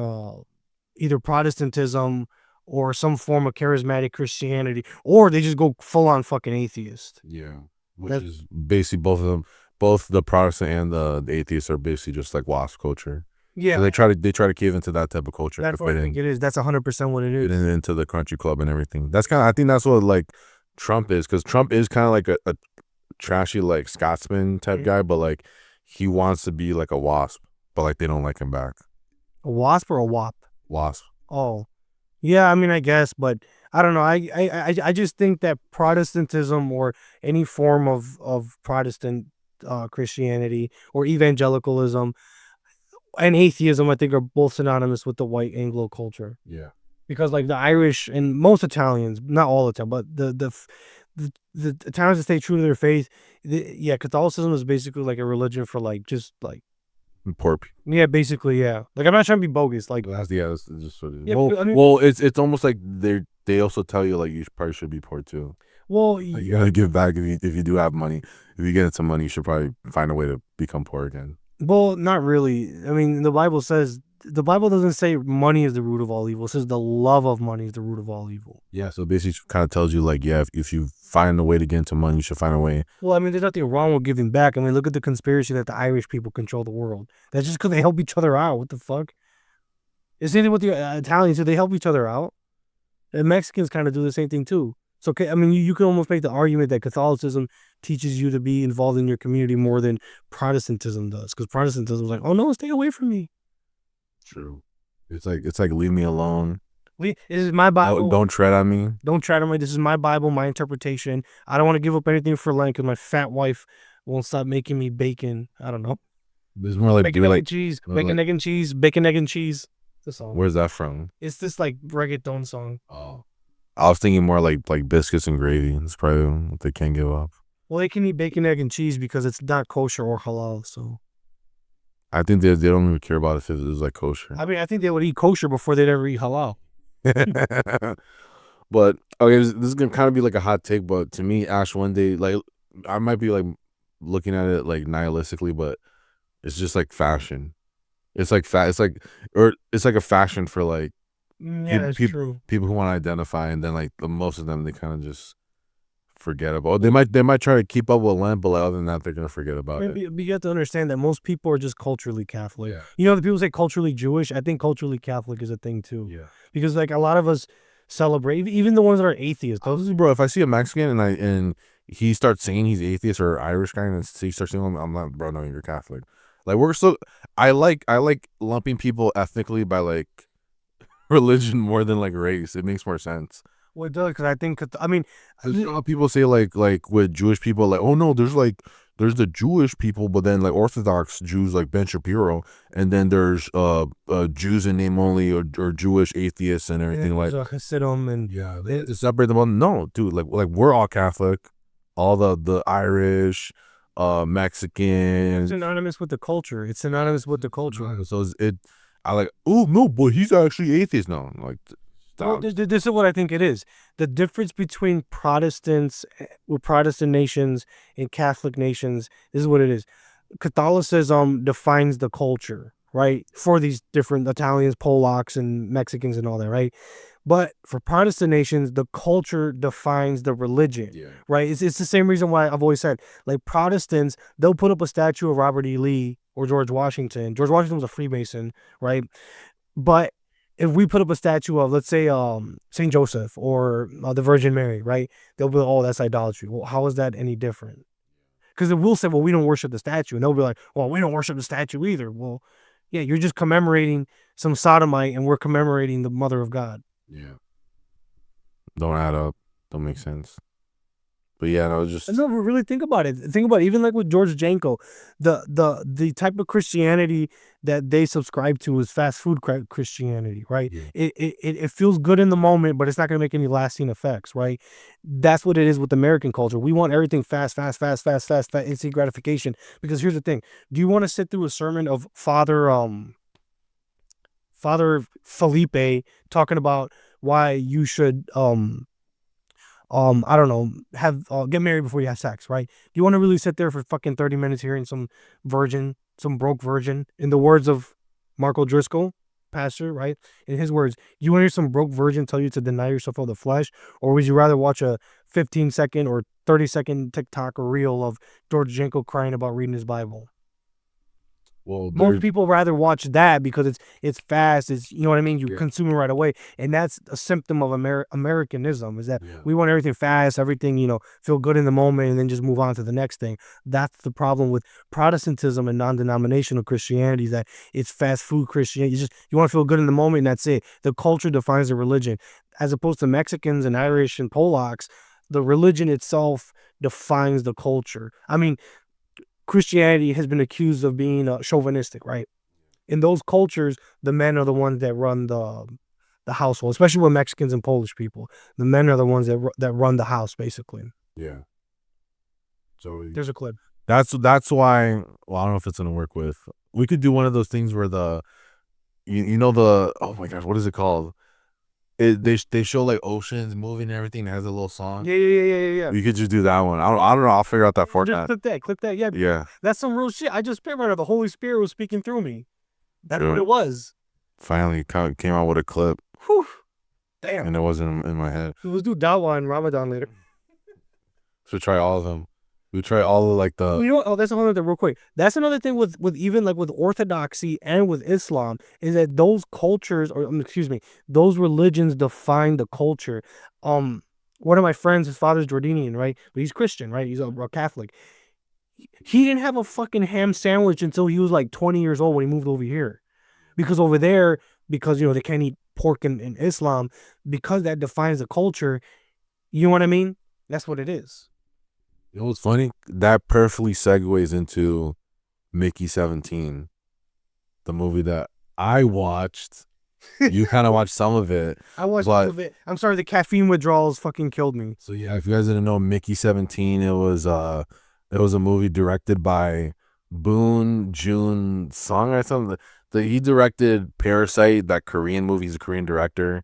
S2: either Protestantism or some form of charismatic Christianity, or they just go full on fucking atheist.
S1: Yeah, which is basically both of them. Both the Protestant and the atheists are basically just like WASP culture.
S2: Yeah,
S1: So they try to cave into that type of culture
S2: that's
S1: to
S2: what I
S1: fit
S2: think it is. That's 100% what it
S1: fit
S2: is.
S1: into the country club and everything. That's kind of I think that's what like Trump is, because Trump is kind of like a trashy like Scotsman type guy, but like he wants to be like a WASP, but like they don't like him back.
S2: A wasp or a wop?
S1: WASP.
S2: Oh, yeah. I mean, I guess, but I don't know. I just think that Protestantism or any form of Protestant Christianity or evangelicalism and atheism, I think, are both synonymous with the white Anglo culture.
S1: Yeah.
S2: Because like the Irish and most Italians, not all the time, but the Italians that stay true to their faith, yeah, Catholicism is basically like a religion for like just like
S1: Poor people.
S2: yeah, basically yeah. Like I'm not trying to be bogus, like
S1: That's just what it is.
S2: yeah,
S1: Well,
S2: I mean,
S1: it's almost like they also tell you like you probably should be poor too.
S2: well,
S1: Like, you gotta give back if you do have money. If you get into money, you should probably find a way to become poor again.
S2: well, not really. I mean, the Bible says the Bible doesn't say money is the root of all evil. It says the love of money is the root of all evil.
S1: Yeah, so basically kind of tells you like, yeah, if you find a way to get into money, you should find a way.
S2: Well, I mean, there's nothing wrong with giving back. I mean, look at the conspiracy that the Irish people control the world. That's just because they help each other out. What the fuck? It's the same thing with the Italians. So they help each other out. And Mexicans kind of do the same thing too. So, okay, I mean, you can almost make the argument that Catholicism teaches you to be involved in your community more than Protestantism does. Because Protestantism is like, oh no, stay away from me.
S1: True. It's like leave me alone.
S2: This is my Bible.
S1: Don't tread on me.
S2: Don't try to make this is my Bible, my interpretation. I don't want to give up anything for Lent because my fat wife won't stop making me bacon. I don't know.
S1: It's more like
S2: Bacon, egg, and cheese. Bacon, egg, and cheese. Bacon, egg, and cheese. The song.
S1: Where's that from?
S2: It's this like reggaeton song.
S1: Oh. I was thinking more like biscuits and gravy. It's probably what they can't give up.
S2: Well, they can eat bacon, egg, and cheese because it's not kosher or halal. So
S1: I think they don't even care about if it was like kosher.
S2: I mean, I think they would eat kosher before they'd ever eat halal.
S1: But okay, this is gonna kind of be like a hot take, but to me, Ash, one day, like I might be like looking at it like nihilistically, but it's just like fashion. It's like it's like a fashion for like
S2: Yeah, that's true.
S1: people who want to identify, and then like most of them they kind of just forget about. They might try to keep up with Lent, but like, other than that, they're gonna forget about it.
S2: But you have to understand that most people are just culturally Catholic.
S1: Yeah.
S2: You know, the people say culturally Jewish. I think culturally Catholic is a thing too.
S1: Yeah.
S2: Because like a lot of us celebrate, even the ones that are atheists. Those,
S1: Bro, if I see a Mexican and he starts saying he's atheist or Irish guy and he starts saying I'm not, bro, no, you're Catholic. Like we're so I like lumping people ethnically by like religion more than like race. It makes more sense.
S2: well, it does because I think I mean,
S1: You know how people say like with Jewish people like, oh no, there's the Jewish people, but then like Orthodox Jews like Ben Shapiro, and then there's Jews in name only or Jewish atheists and everything like
S2: Hasidim and
S1: yeah, they separate them all. No, dude, like we're all Catholic, all the Irish, Mexicans.
S2: it's synonymous with the culture. It's synonymous with the culture.
S1: So I like, oh no, but he's actually atheist. No, like
S2: Well,
S1: stop.
S2: this is what I think it is. The difference between Protestants with Protestant nations and Catholic nations, this is what it is. Catholicism defines the culture, right? For these different Italians, Polacks, and Mexicans and all that, right? But for Protestant nations, the culture defines the religion,
S1: Yeah.
S2: right? It's the same reason why I've always said, like Protestants, they'll put up a statue of Robert E. Lee or George Washington. George Washington was a Freemason, right? But if we put up a statue of, let's say, Saint Joseph or the Virgin Mary, right? They'll be like, oh, that's idolatry. Well, how is that any different? Because it will say, well, we don't worship the statue, and they'll be like, well, we don't worship the statue either. Well, yeah, you're just commemorating some sodomite, and we're commemorating the Mother of God.
S1: Yeah. Don't add up. Don't make sense. But yeah, no, just
S2: No, really think about it. Think about it. Even like with George Janko, the type of Christianity that they subscribe to is fast food Christianity, right?
S1: yeah.
S2: It feels good in the moment, but it's not going to make any lasting effects, right? That's what it is with American culture. We want everything fast, fast, fast, fast, fast, fast, instant gratification. Because here's the thing: do you want to sit through a sermon of Father Felipe talking about why you should I don't know, have get married before you have sex, right? Do you want to really sit there for fucking 30 minutes hearing some broke virgin, in the words of Mark O'Driscoll, pastor, right? In his words, you want to hear some broke virgin tell you to deny yourself of the flesh, or would you rather watch a 15-second or 30-second TikTok or reel of George Janko crying about reading his Bible?
S1: Well,
S2: Most people rather watch that because it's fast. It's, you know what I mean. You consume it right away, and that's a symptom of Americanism. Is that we want everything fast, everything feel good in the moment, and then just move on to the next thing. That's the problem with Protestantism and non-denominational Christianity. Is that it's fast food Christianity. You want to feel good in the moment, and that's it. The culture defines the religion, as opposed to Mexicans and Irish and Polacks. The religion itself defines the culture. I mean, Christianity has been accused of being chauvinistic, right? In those cultures, the men are the ones that run the household, especially with Mexicans and Polish people. The men are the ones that run the house, basically.
S1: Yeah. So
S2: there's a clip.
S1: That's why. Well, I don't know if it's gonna work with. We could do one of those things where you know the oh my gosh, what is it called? They show like oceans moving and everything. It has a little song.
S2: Yeah.
S1: We could just do that one. I don't know. I'll figure out that format.
S2: Just clip that. Yeah.
S1: Yeah.
S2: That's some real shit. I just spit right now. The Holy Spirit was speaking through me. That's what it was.
S1: Finally came out with a clip.
S2: Whew. Damn.
S1: And it wasn't in my head.
S2: Let's do Dawa and Ramadan later.
S1: So try all of them. We try all of like the.
S2: You know what? Oh, that's another thing real quick. That's another thing with even like with Orthodoxy and with Islam, is that those cultures, or excuse me, those religions define the culture. One of my friends, his father's Jordanian, right? But he's Christian, right? He's a Catholic. He didn't have a fucking ham sandwich until he was like 20 years old when he moved over here. Because over there, because they can't eat pork in Islam, because that defines the culture, you know what I mean? That's what it is.
S1: You know what's funny? That perfectly segues into Mickey 17, the movie that I watched. You kind of watched some of it.
S2: I watched some of it. I'm sorry, the caffeine withdrawals fucking killed me.
S1: So yeah, if you guys didn't know, Mickey 17, it was a movie directed by Boon Joon Sung or something. He directed Parasite, that Korean movie. He's a Korean director.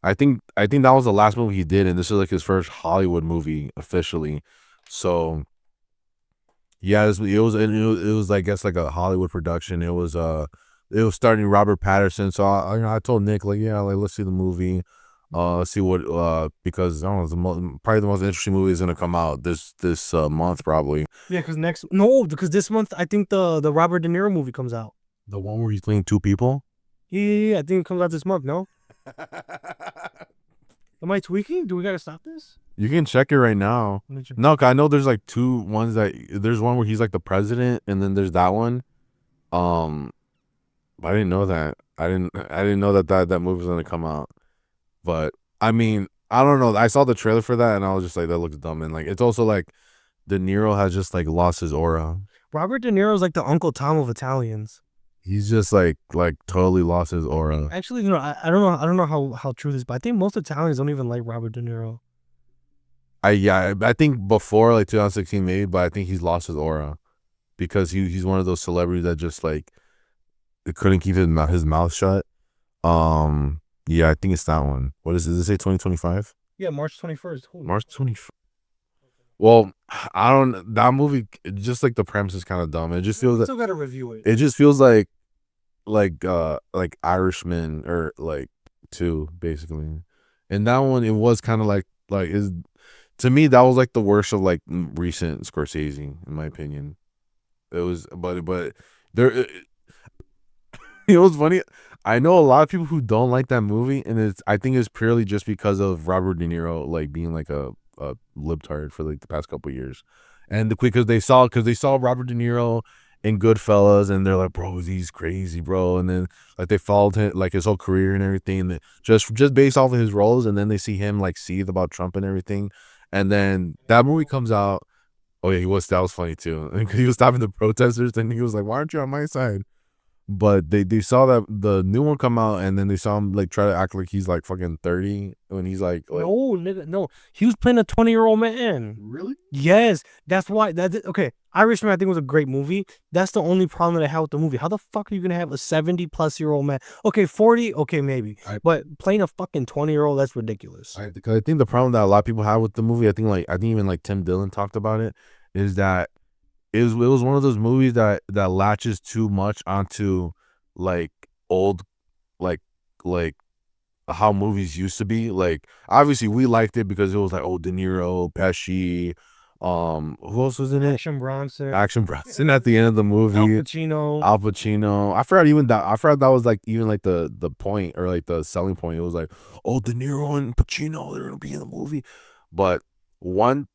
S1: I think that was the last movie he did, and this is like his first Hollywood movie officially. So yeah, it was I guess like a Hollywood production. It was starring Robert Pattinson. So I told Nick, like, yeah, like, let's see the movie. Let's see what because I don't know, probably the most interesting movie is gonna come out this month probably.
S2: Yeah, because this month I think the Robert De Niro movie comes out.
S1: The one where he's playing two people.
S2: Yeah. I think it comes out this month. No. Am I tweaking? Do we gotta stop this?
S1: You can check it right now. No, cause I know there's like two ones there's one where he's like the president, and then there's that one. But I didn't know that. I didn't know that movie was gonna come out. But I mean, I don't know. I saw the trailer for that, and I was just like, that looks dumb. And like, it's also like, De Niro has just like lost his aura.
S2: Robert De Niro's like the Uncle Tom of Italians.
S1: He's just like totally lost his aura.
S2: Actually, I don't know how true this is, but I think most Italians don't even like Robert De Niro.
S1: I think before like 2016 maybe, but I think he's lost his aura because he's one of those celebrities that just like couldn't keep his mouth shut. Yeah, I think it's that one. What is it? Does it say 2025?
S2: Yeah, March 21st.
S1: March 21st. Well, I don't. That movie, just like the premise is kind of dumb. It just feels.
S2: Still gotta review it.
S1: It just feels like Irishman or like two basically, and that one it was kind of like is to me that was like the worst of like recent Scorsese in my opinion. It was, but there. It was funny. I know a lot of people who don't like that movie, and I think it's purely just because of Robert De Niro like being like a libtard for like the past couple years, and because they saw Robert De Niro in Goodfellas, and they're like, bro, he's crazy, bro, and then like they followed him like his whole career and everything, and just based off of his roles, and then they see him like seethe about Trump and everything, and then that movie comes out. Oh yeah, that was funny too. He was stopping the protesters, and he was like, "Why aren't you on my side?" But they saw that the new one come out, and then they saw him like try to act like he's like fucking 30 when he's like
S2: No, nigga, no. He was playing a 20-year-old man.
S1: really.
S2: Yes, that's why. That's okay. Irishman, I think, was a great movie. That's the only problem that I have with the movie. How the fuck are you gonna have a 70-plus-year-old man? Okay, 40, okay, maybe, but playing a fucking 20-year-old, that's ridiculous.
S1: Because I think the problem that a lot of people have with the movie, I think even like Tim Dillon talked about it, is that it was one of those movies that latches too much onto like old like like how movies used to be. Like obviously we liked it because it was like oh De Niro, Pesci, who else was in it?
S2: Action Bronson,
S1: Action Bronson at the end of the
S2: Al
S1: movie.
S2: Pacino.
S1: Al Pacino. I forgot that was like even like the point or like the selling point. It was like, oh, De Niro and Pacino, they're gonna be in the movie. But one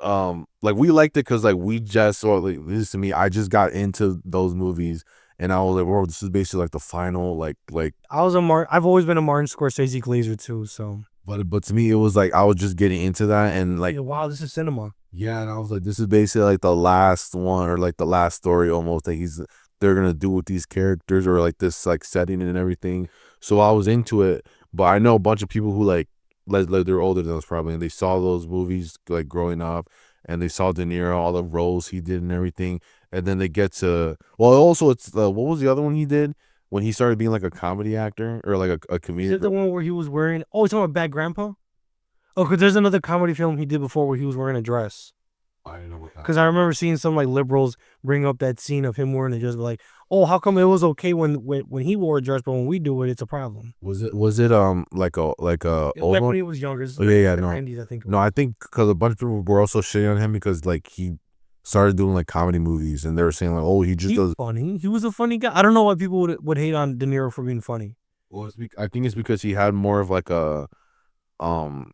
S1: like we liked it because like we just or like this to me, I just got into those movies and I was like, bro, this is basically like the final
S2: I've always been a Martin Scorsese glazer too. So
S1: but to me it was like I was just getting into that and like
S2: yeah, wow, this is cinema.
S1: yeah, and I was like, this is basically like the last one or like the last story almost that they're gonna do with these characters or like this like setting and everything. So I was into it, but I know a bunch of people who like they're older than us probably, and they saw those movies like growing up, and they saw De Niro, all the roles he did and everything, and then they get to well, also it's what was the other one he did when he started being like a comedy actor or like a
S2: Is
S1: comedian?
S2: it the one where he was wearing? Oh, he's talking about Bad Grandpa. Oh, because there's another comedy film he did before where he was wearing a dress.
S1: I don't know what that.
S2: Because I remember seeing some like liberals bring up that scene of him wearing a dress, like, oh, how come it was okay when he wore a dress, but when we do it, it's a problem.
S1: Was it like a old
S2: Back when
S1: one?
S2: he was younger,
S1: Oh yeah, yeah,
S2: the
S1: no.
S2: 90s, I think it
S1: No,
S2: was.
S1: I think because a bunch of people were also shitting on him because like he started doing like comedy movies and they were saying like, oh, he just
S2: He's
S1: does.
S2: funny. He was a funny guy. I don't know why people would hate on De Niro for being funny.
S1: Well, I think it's because he had more of like a um,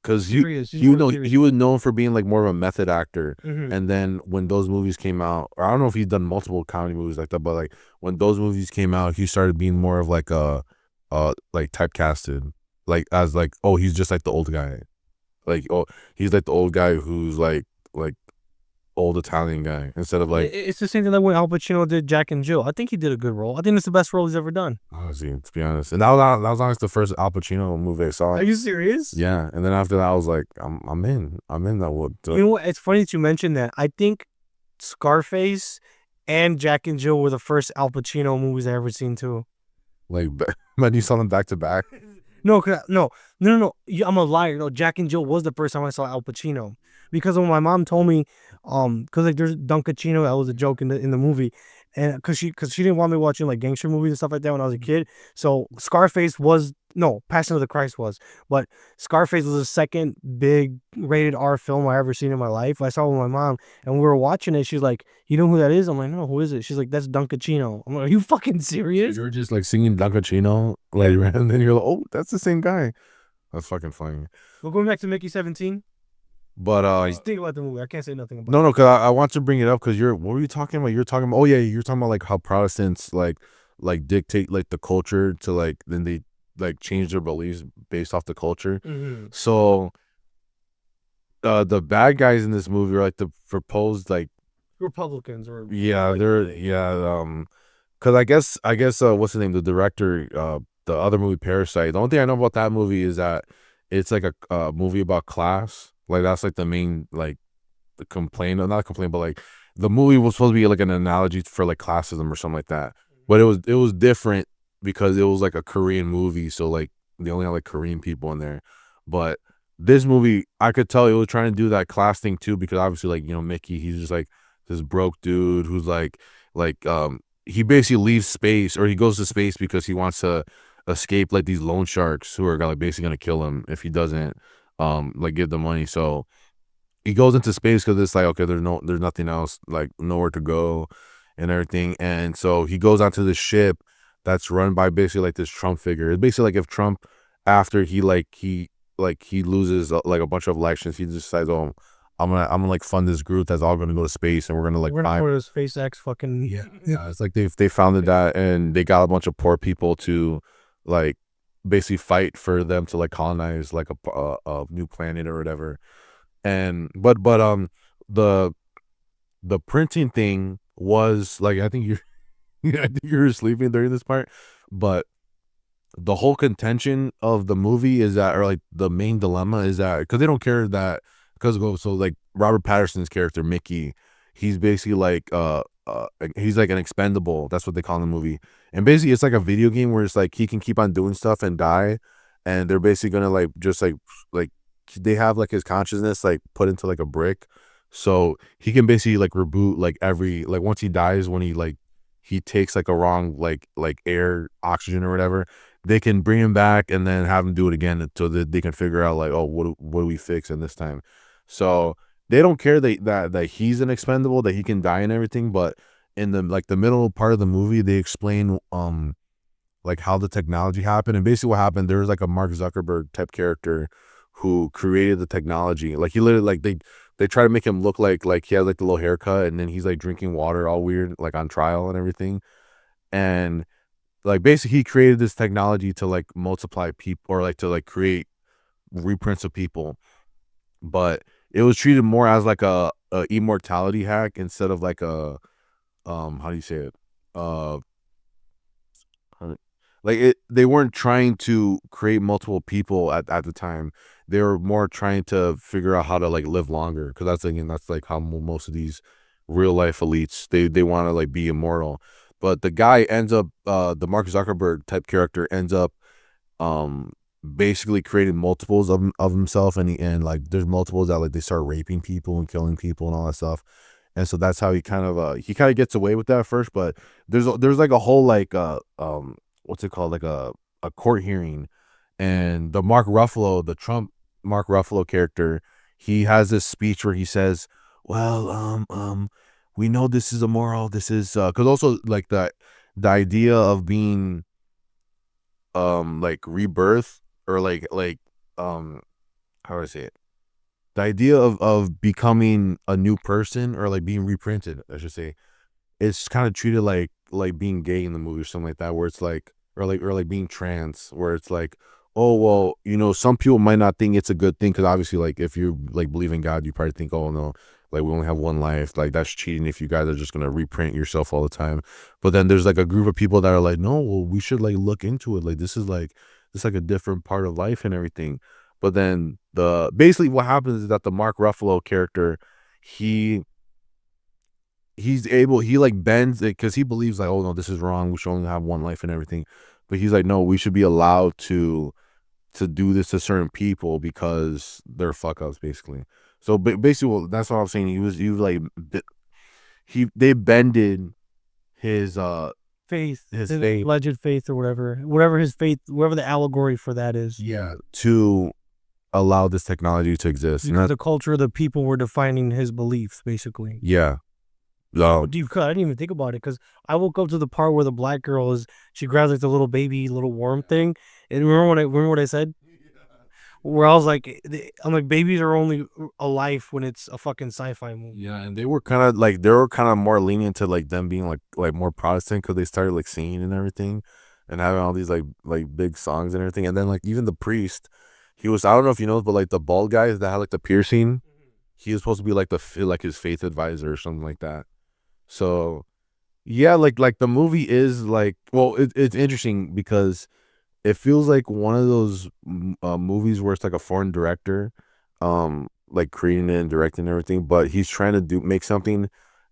S1: because
S2: Serious. He's
S1: you
S2: more
S1: know
S2: serious.
S1: he was known for being like more of a method actor,
S2: Mm-hmm.
S1: and then when those movies came out, or I don't know if he's done multiple comedy movies like that, but like when those movies came out, he started being more of like a like typecasted, like as like oh he's just like the old guy, like oh he's like the old guy who's like old Italian guy instead of like
S2: It's the same thing like when Al Pacino did Jack and Jill. I think he did a good role. I think it's the best role he's ever done.
S1: honestly to be honest, and that was honestly the first Al Pacino movie I saw.
S2: Are you serious?
S1: Yeah, and then after that I was like I'm in that would
S2: You know what? It's funny that you mentioned that. I think Scarface and Jack and Jill were the first Al Pacino movies I ever seen too.
S1: like but you saw them back to back.
S2: No, no. I'm a liar. No, Jack and Jill was the first time I saw Al Pacino because when my mom told me, because like there's Dunkachino, that was a joke in the movie, and because she didn't want me watching like gangster movies and stuff like that when I was a kid. So Scarface was no Passion of the Christ was, but Scarface was the second big rated R film I ever seen in my life. I saw it with my mom, and we were watching it. She's like, "You know who that is?" I'm like, "No, who is it?" She's like, "That's Dunkachino." I'm like, "Are you fucking serious?"
S1: You're just like singing Dunkachino, like, and then you're like, oh, that's the same guy. That's fucking funny.
S2: Well, going back to Mickey 17.
S1: But
S2: Just think about the movie. I can't say nothing about
S1: no,
S2: it.
S1: no, because I want to bring it up because what were you talking about? You're talking about oh yeah, you're talking about like how Protestants like dictate like the culture to like then they like change their beliefs based off the culture.
S2: Mm-hmm.
S1: So the bad guys in this movie are like the proposed like
S2: Republicans or
S1: yeah they're yeah because I guess what's the name, the director, the other movie Parasite, the only thing I know about that movie is that it's like a movie about class, like that's like the main like the complaint, or not complaint, but like the movie was supposed to be like an analogy for like classism or something like that, but it was different because it was like a Korean movie, so like they only had like Korean people in there, but this movie I could tell it was trying to do that class thing too because obviously like Mickey, he's just like this broke dude who's like he basically leaves space or he goes to space because he wants to escape like these loan sharks who are like basically gonna kill him if he doesn't like give the money. So he goes into space because it's like okay, there's nothing else, like nowhere to go and everything. And so he goes onto this ship that's run by basically like this Trump figure. It's basically like if Trump, after he loses like a bunch of elections, he just decides, oh, I'm gonna like fund this group that's all gonna go to space and we're gonna like
S2: We're not
S1: find.
S2: going to SpaceX fucking.
S1: Yeah, it's like they founded that and they got a bunch of poor people to like basically fight for them to like colonize like a new planet or whatever. And the the printing thing was like, I think you're I think you were sleeping during this part, but the whole contention of the movie is that, or like the main dilemma is that, because they don't care that, because so like Robert Patterson's character Mickey, he's basically like he's like an expendable. That's what they call in the movie, and basically it's like a video game where it's like he can keep on doing stuff and die, and they're basically gonna like just like they have like his consciousness like put into like a brick, so he can basically like reboot like every like once he dies, when he takes like a wrong like air oxygen or whatever, they can bring him back and then have him do it again until they can figure out like, oh, what do we fix in this time. So they don't care that he's an expendable, that he can die and everything. But in the like the middle part of the movie, they explain like how the technology happened, and basically what happened, there was like a Mark Zuckerberg type character who created the technology. Like he literally like they try to make him look like he has like the little haircut, and then he's like drinking water all weird like on trial and everything. And like basically he created this technology to like multiply people, or like to like create reprints of people, but it was treated more as like a immortality hack instead of like a how do you say it, uh like it, they weren't trying to create multiple people at the time. They were more trying to figure out how to like live longer, because that's again that's like how most of these real life elites, they want to like be immortal. But the guy ends up the Mark Zuckerberg type character ends up um basically creating multiples of himself, and like there's multiples that like they start raping people and killing people and all that stuff. And so that's how he kind of gets away with that first. But there's like a whole like what's it called, like a court hearing, and the Trump Mark Ruffalo character, he has this speech where he says, well, we know this is immoral, this is because also like the idea of being like rebirth, or um how do I say it, the idea of becoming a new person, or like being reprinted, I should say, it's kind of treated like being gay in the movie or something like that, where it's like, or like being trans, where it's like, oh well, some people might not think it's a good thing, because obviously like if you like believe in God, you probably think, oh no, like we only have one life, like that's cheating if you guys are just gonna reprint yourself all the time. But then there's like a group of people that are like, no, well, we should like look into it, like this is like a different part of life and everything. But then the basically what happens is that the Mark Ruffalo character, he he like bends it, because he believes like, oh no, this is wrong, we should only have one life and everything. But he's like, no, we should be allowed to do this to certain people because they're fuck ups basically. So basically, well, that's what I'm saying. He was like they bended his
S2: Faith,
S1: his
S2: his
S1: faith,
S2: alleged faith or whatever his faith, whatever the allegory for that is.
S1: yeah, to allow this technology to exist. And
S2: Because
S1: that,
S2: the culture, the people were defining his beliefs, basically.
S1: yeah,
S2: But do you? I didn't even think about it because I woke up to the part where the black girl is. She grabs like the little baby, little worm thing. And remember what I said? Where I was like, I'm like, babies are only alive when it's a fucking sci-fi movie.
S1: yeah, and they were kind of more lenient to like them being like more Protestant, because they started like singing and everything, and having all these like big songs and everything. And then like even the priest, he was, I don't know if you know, but like the bald guy that had like the piercing, he was supposed to be like like his faith advisor or something like that. So yeah, like the movie is like, well, it's interesting because it feels like one of those movies where it's like a foreign director like creating it and directing and everything, but he's trying to make something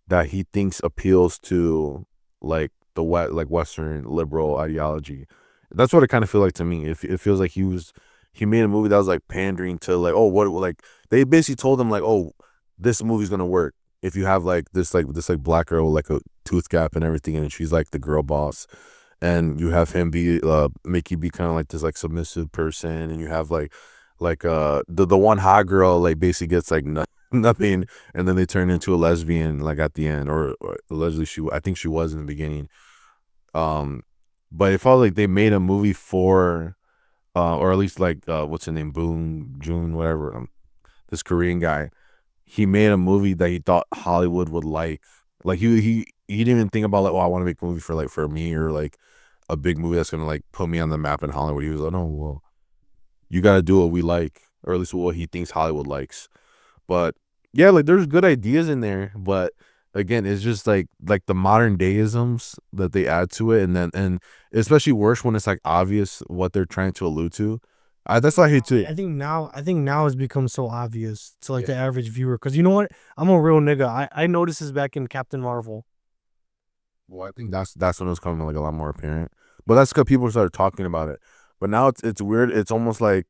S1: that he thinks appeals to like the like Western liberal ideology. That's what it kind of feel like to me. It feels like he made a movie that was like pandering to like, oh, what, like they basically told him like, oh, this movie's gonna work if you have like this black girl with like a tooth gap and everything, and she's like the girl boss, and you have him be make you be kind of like this like submissive person, and you have the one hot girl like basically gets like nothing, and then they turn into a lesbian like at the end, or allegedly I think she was in the beginning. um but it felt like they made a movie for, or at least like, what's his name, Boon June, whatever, this Korean guy. He made a movie that he thought Hollywood would like. Like he didn't even think about like, oh, I want to make a movie for like for me, or like a big movie that's gonna like put me on the map in Hollywood. He was like, no, well, you got to do what we like, or at least what he thinks Hollywood likes. But yeah, like there's good ideas in there, but again, it's just like the modern dayisms that they add to it, and then and especially worse when it's like obvious what they're trying to allude to. That's why I hate to.
S2: I think now it's become so obvious to like
S1: Yeah.
S2: the average viewer. Cause you know what? I'm a real nigga. I noticed this back in Captain Marvel.
S1: Well, I think that's when it was coming like a lot more apparent. But that's because people started talking about it. But now it's weird. It's almost like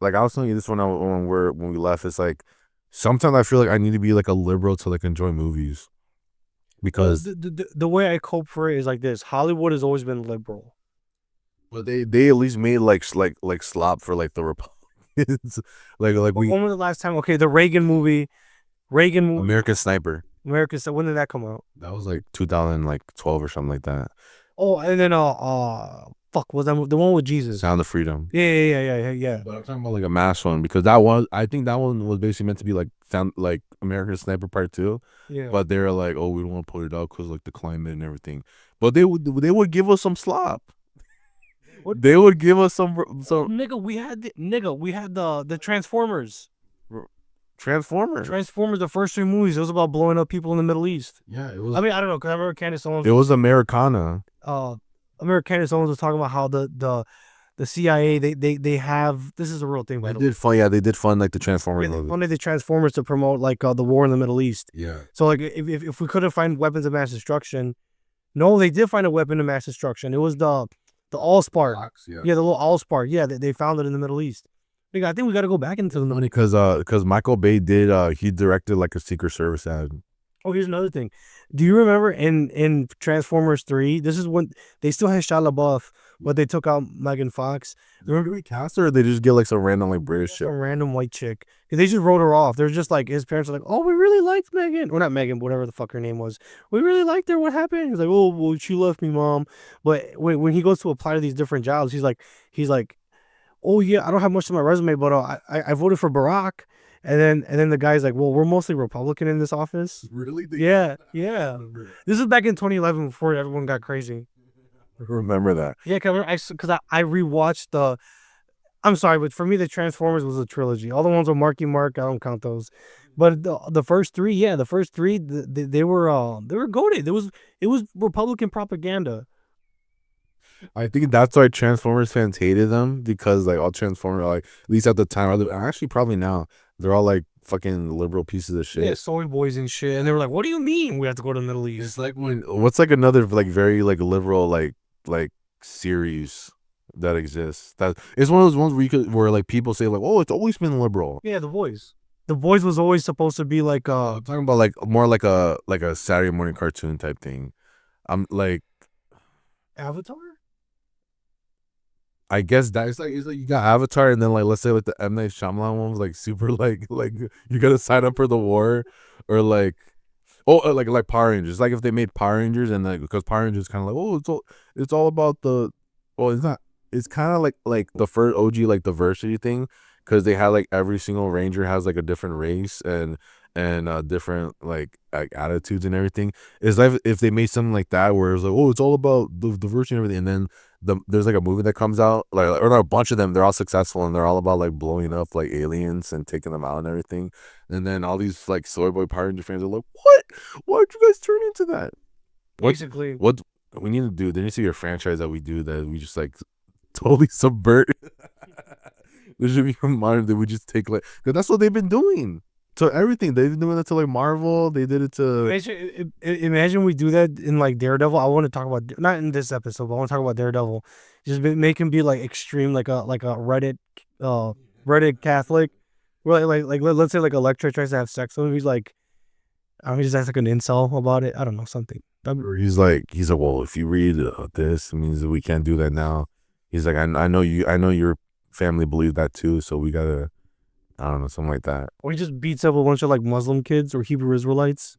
S1: I was telling you this when we left. It's like sometimes I feel like I need to be like a liberal to like enjoy movies
S2: Well,
S1: because
S2: the way I cope for it is like this. Hollywood has always been liberal.
S1: but they at least made like slop for like the Republicans. like we
S2: When was the last time? Okay, the Reagan movie. Reagan movie.
S1: American Sniper.
S2: America. So when did that come out?
S1: That was like 2012 or something like that.
S2: Oh, and then fuck, was that the one with Jesus?
S1: Sound of Freedom.
S2: Yeah.
S1: But I'm talking about like a mass one because that was I think that one was basically meant to be like sound like American Sniper Part 2.
S2: Yeah.
S1: But they're like, oh, we don't want to put it out because like the climate and everything. But they would give us some slop.
S2: What?
S1: They would give us some
S2: Nigga, we had the Transformers.
S1: Transformers.
S2: Transformers, the first three movies, it was about blowing up people in the Middle East.
S1: Yeah, it was.
S2: I mean, I don't know, because I remember Candace Owens.
S1: It was Americana.
S2: Candace Owens was talking about how the CIA they have, this is a real thing.
S1: They did fun. Yeah, they did fun like the Transformers
S2: They
S1: movie.
S2: funded the Transformers to promote like the war in the Middle East.
S1: Yeah.
S2: So like if we couldn't find weapons of mass destruction, no, they did find a weapon of mass destruction. It was the Allspark.
S1: Yeah.
S2: Yeah, the little Allspark. Yeah, they found it in the Middle East. I think we got to go back into the
S1: Funny because Michael Bay did he directed like a Secret Service ad.
S2: Oh, here's another thing. Do you remember in Transformers 3? This is when they still had Shia LaBeouf, but they took out Megan Fox.
S1: Remember we cast her, or they just get like some random like British shit.
S2: Some random white chick. They just wrote her off. They're just like, his parents are like, oh, we really liked Megan. Or not Megan, whatever the fuck her name was. We really liked her. What happened? He's like, oh, well, she left me, mom. But when he goes to apply to these different jobs, he's like, oh yeah, I don't have much on my resume, but I voted for Barack. And then the guy's like, well, we're mostly Republican in this office.
S1: Really?
S2: Yeah. This is back in 2011 before everyone got crazy.
S1: Remember that?
S2: Yeah, because I rewatched the. I'm sorry, but for me, the Transformers was a trilogy. All the ones with Marky Mark, I don't count those. But the first three, yeah, the first three, they were goated. It was Republican propaganda.
S1: I think that's why Transformers fans hated them because like all Transformers, like at least at the time, actually probably now, they're all like fucking liberal pieces of shit.
S2: Yeah, soy boys and shit. And they were like, what do you mean we have to go to the Middle East?
S1: It's like what's like another like very like liberal like series that exists. That it's one of those ones where like people say like, oh, it's always been liberal.
S2: Yeah, The Boys. The Boys was always supposed to be like
S1: I'm talking about like more like a Saturday morning cartoon type thing. I'm like
S2: Avatar.
S1: I guess that it's like you got Avatar and then like let's say like the M Night Shyamalan one was like super like you gotta sign up for the war or like like Power Rangers. Like if they made Power Rangers and like because Power Rangers kind of like it's all about the well it's not it's kind of like the first OG like diversity thing because they had like every single ranger has like a different race and different like attitudes and everything. It's like if they made something like that where it's like it's all about the diversity and everything and then there's like a movie that comes out like or not a bunch of them they're all successful and they're all about like blowing up like aliens and taking them out and everything and then all these like soy boy Power Ranger fans are like why'd you guys turn into that
S2: Basically
S1: what we need to do there needs to be a franchise that we do that we just like totally subvert. There should be a modern that we just take like because that's what they've been doing to everything. They've been doing that to like Marvel. They did it to
S2: imagine we do that in like Daredevil. I want to talk about not in this episode, but I want to talk about Daredevil. Just make him be like extreme, like a Reddit Catholic. Where like let's say like Elektra tries to have sex with him. He's like, he just acts like an incel about it. I don't know something.
S1: or he's like well if you read this it means that we can't do that now. He's like I know your family believe that too, so we gotta I don't know something like that.
S2: Or he just beats up a bunch of like Muslim kids or Hebrew Israelites.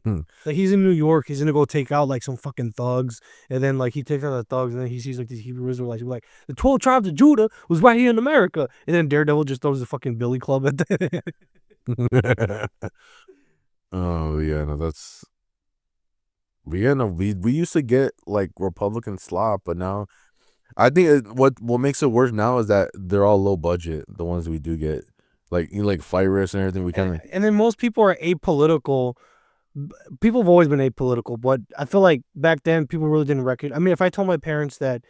S2: Like he's in New York, he's gonna go take out like some fucking thugs, and then like he takes out the thugs, and then he sees like these Hebrew Israelites, like the 12 tribes of Judah was right here in America, and then Daredevil just throws the fucking Billy Club at the.
S1: Oh yeah, no, that's yeah, no, we used to get like Republican slop, but now I think what makes it worse now is that they're all low budget. The ones we do get, like like Fight Risk and everything, we kind of
S2: And then most people are apolitical. People have always been apolitical, but I feel like back then people really didn't recognize. I mean, if I told my parents that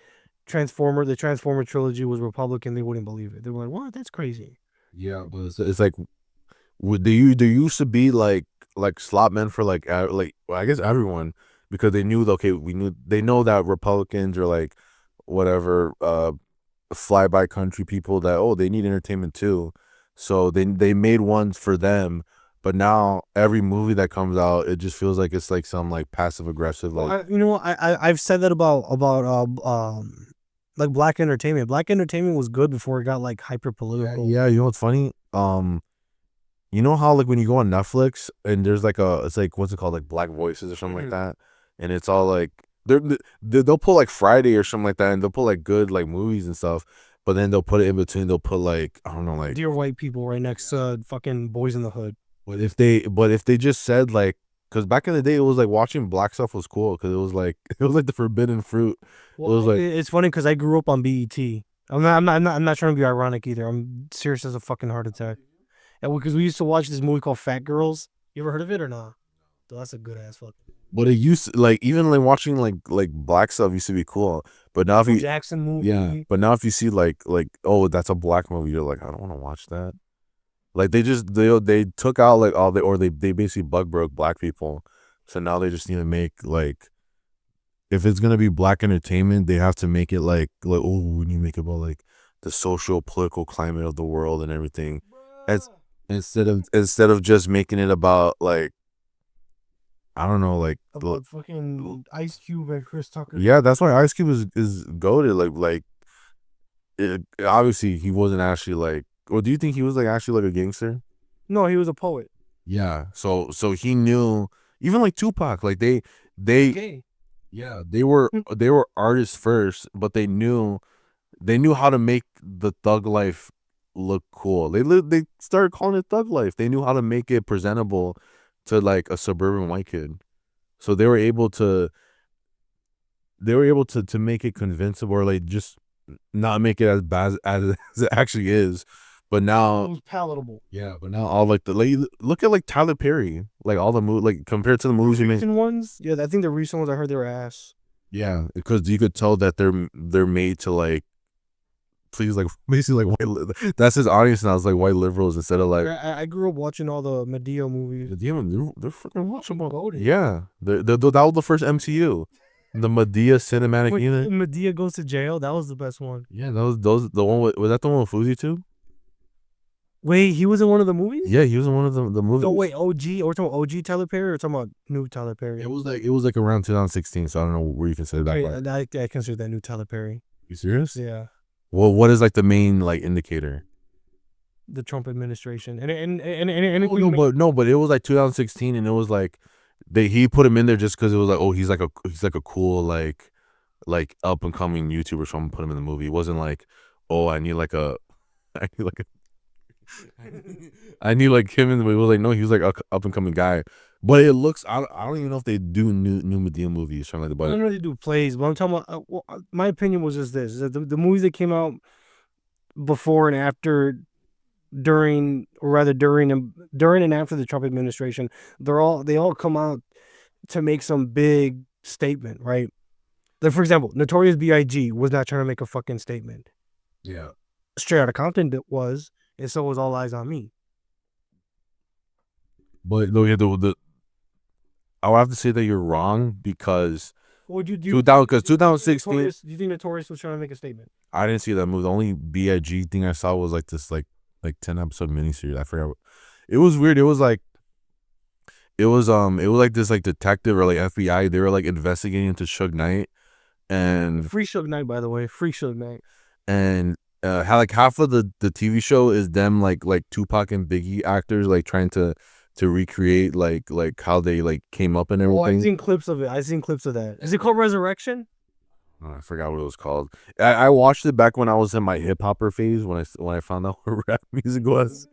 S2: the Transformer trilogy was Republican, they wouldn't believe it. They were like, "What? That's crazy."
S1: yeah, but it's like would there used to be like slot men for like well, I guess everyone because they knew okay they know that Republicans are like whatever fly by country people that oh they need entertainment too, so they made ones for them. But now every movie that comes out, it just feels like it's like some like passive aggressive
S2: Well,
S1: like
S2: I've said that about like black entertainment. Black entertainment was good before it got like hyper political.
S1: yeah. You know what's funny? You know how like when you go on Netflix and there's like it's like what's it called like Black Voices or something like that, and it's all like they'll pull like Friday or something like that, and they'll put like good like movies and stuff, but then they'll put it in between. They'll put like I don't know like
S2: Dear white people right next to fucking Boys in the Hood.
S1: but if they just said like because back in the day it was like watching black stuff was cool because it was like it was like the forbidden fruit. It
S2: Well,
S1: was like
S2: it's funny because I grew up on BET. I'm not trying to be ironic either. I'm serious as a fucking heart attack. And because we used to watch this movie called Fat Girls. You ever heard of it or not? Dude, that's a good ass fucking
S1: but it used like even like watching like black stuff used to be cool, but now if
S2: Michael
S1: you
S2: Jackson
S1: yeah,
S2: movie.
S1: but now if you see like oh that's a black movie, you're like I don't want to watch that. Like they took out like all the or they basically bug broke black people, so now they just need to make like if it's gonna be black entertainment, they have to make it like oh we need to make it about like the social political climate of the world and everything, as instead of just making it about like I don't know like
S2: About fucking Ice Cube and Chris Tucker.
S1: yeah that's why Ice Cube is goated like obviously he wasn't actually like or do you think he was like actually like a gangster?
S2: No, he was a poet.
S1: Yeah. So he knew even like Tupac, like
S2: He's
S1: they
S2: gay.
S1: yeah, they were artists first, but they knew how to make the thug life look cool. They started calling it thug life. They knew how to make it presentable to like a suburban white kid. So they were able to make it convincible or like just not make it as bad as it actually is. But
S2: It
S1: now
S2: was palatable.
S1: yeah, but now all like the like look at like Tyler Perry, like all the movie like compared to the movies he made.
S2: Recent ones, yeah, I think the recent ones I heard they were ass.
S1: Yeah, because you could tell that they're made to like please like basically like that's his audience now. It's like white liberals instead of like
S2: I grew up watching all the Medea movies.
S1: yeah, they're freaking watchable.
S2: Goated.
S1: Yeah, that was the first MCU, the Medea cinematic
S2: Wait,
S1: unit.
S2: Medea goes to jail. That was the best one.
S1: Yeah, those the one with was that the one with Fuzi too?
S2: Wait, he was in one of the movies?
S1: Yeah, he was in one of the movies.
S2: Oh wait, OG. Or we're talking about OG Tyler Perry, or we're talking about new Tyler Perry?
S1: It was like around 2016, so I don't know where you consider that.
S2: Wait, I consider that new Tyler Perry.
S1: You serious?
S2: Yeah,
S1: Well, what is like the main like indicator?
S2: the Trump administration, and
S1: Oh, no, but it was like 2016, and it was like he put him in there just because it was like oh he's like a cool like up and coming YouTuber, so I'm gonna put him in the movie. It wasn't like oh I need like a I need like a I need like him in the movie. It was like no, he was like a up and coming guy. But it looks I don't even know if they do new Medea movies something like that.
S2: I don't
S1: But
S2: know they do plays, but I'm talking about. My opinion was just this: that the movies that came out before and after, during, or rather during and after the Trump administration, they all come out to make some big statement, right? Like for example, Notorious B.I.G. was not trying to make a fucking statement.
S1: yeah,
S2: Straight Outta Compton was, and so was All Eyes on Me.
S1: but no, yeah, I would have to say that you're wrong because
S2: Would you do?
S1: 2000 because 2016
S2: Do you think Notorious was trying to make a statement?
S1: I didn't see that movie. The only BIG thing I saw was like this like 10 episode miniseries. I forgot. It was weird. It was like this like detective or like FBI. They were like investigating into Suge Knight and
S2: Free Suge Knight, by the way. Free Suge Knight.
S1: and how like half of the TV show is them like Tupac and Biggie actors like trying to to recreate like how they like came up and
S2: Oh, I've
S1: everything.
S2: seen clips of it. I've seen clips of that. Is it called Resurrection?
S1: Oh, I forgot what it was called. I watched it back when I was in my hip hopper phase when I found out what rap music was,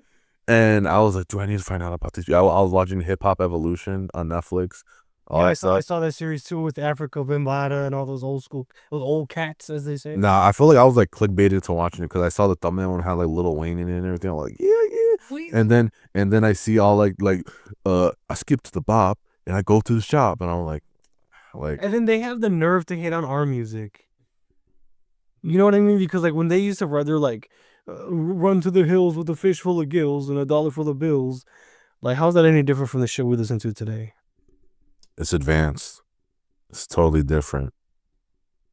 S1: and I was like, do I need to find out about this? I was watching Hip Hop Evolution on Netflix, all
S2: Yeah,
S1: that
S2: I
S1: stuff.
S2: saw that series too with Africa Bambaataa and all those old school, those old cats, as they say.
S1: Nah, I feel like I was like clickbaited to watching it because I saw the thumbnail and had like Lil Wayne in it and everything. I'm like, yeah, yeah. And then I see all I skip to the bop and I go to the shop and I'm like
S2: And then they have the nerve to hate on our music. You know what I mean? Because like when they used to rather like run to the hills with a fish full of gills and a dollar full of bills. Like, how's that any different from the shit we listen to today?
S1: it's advanced. It's totally different.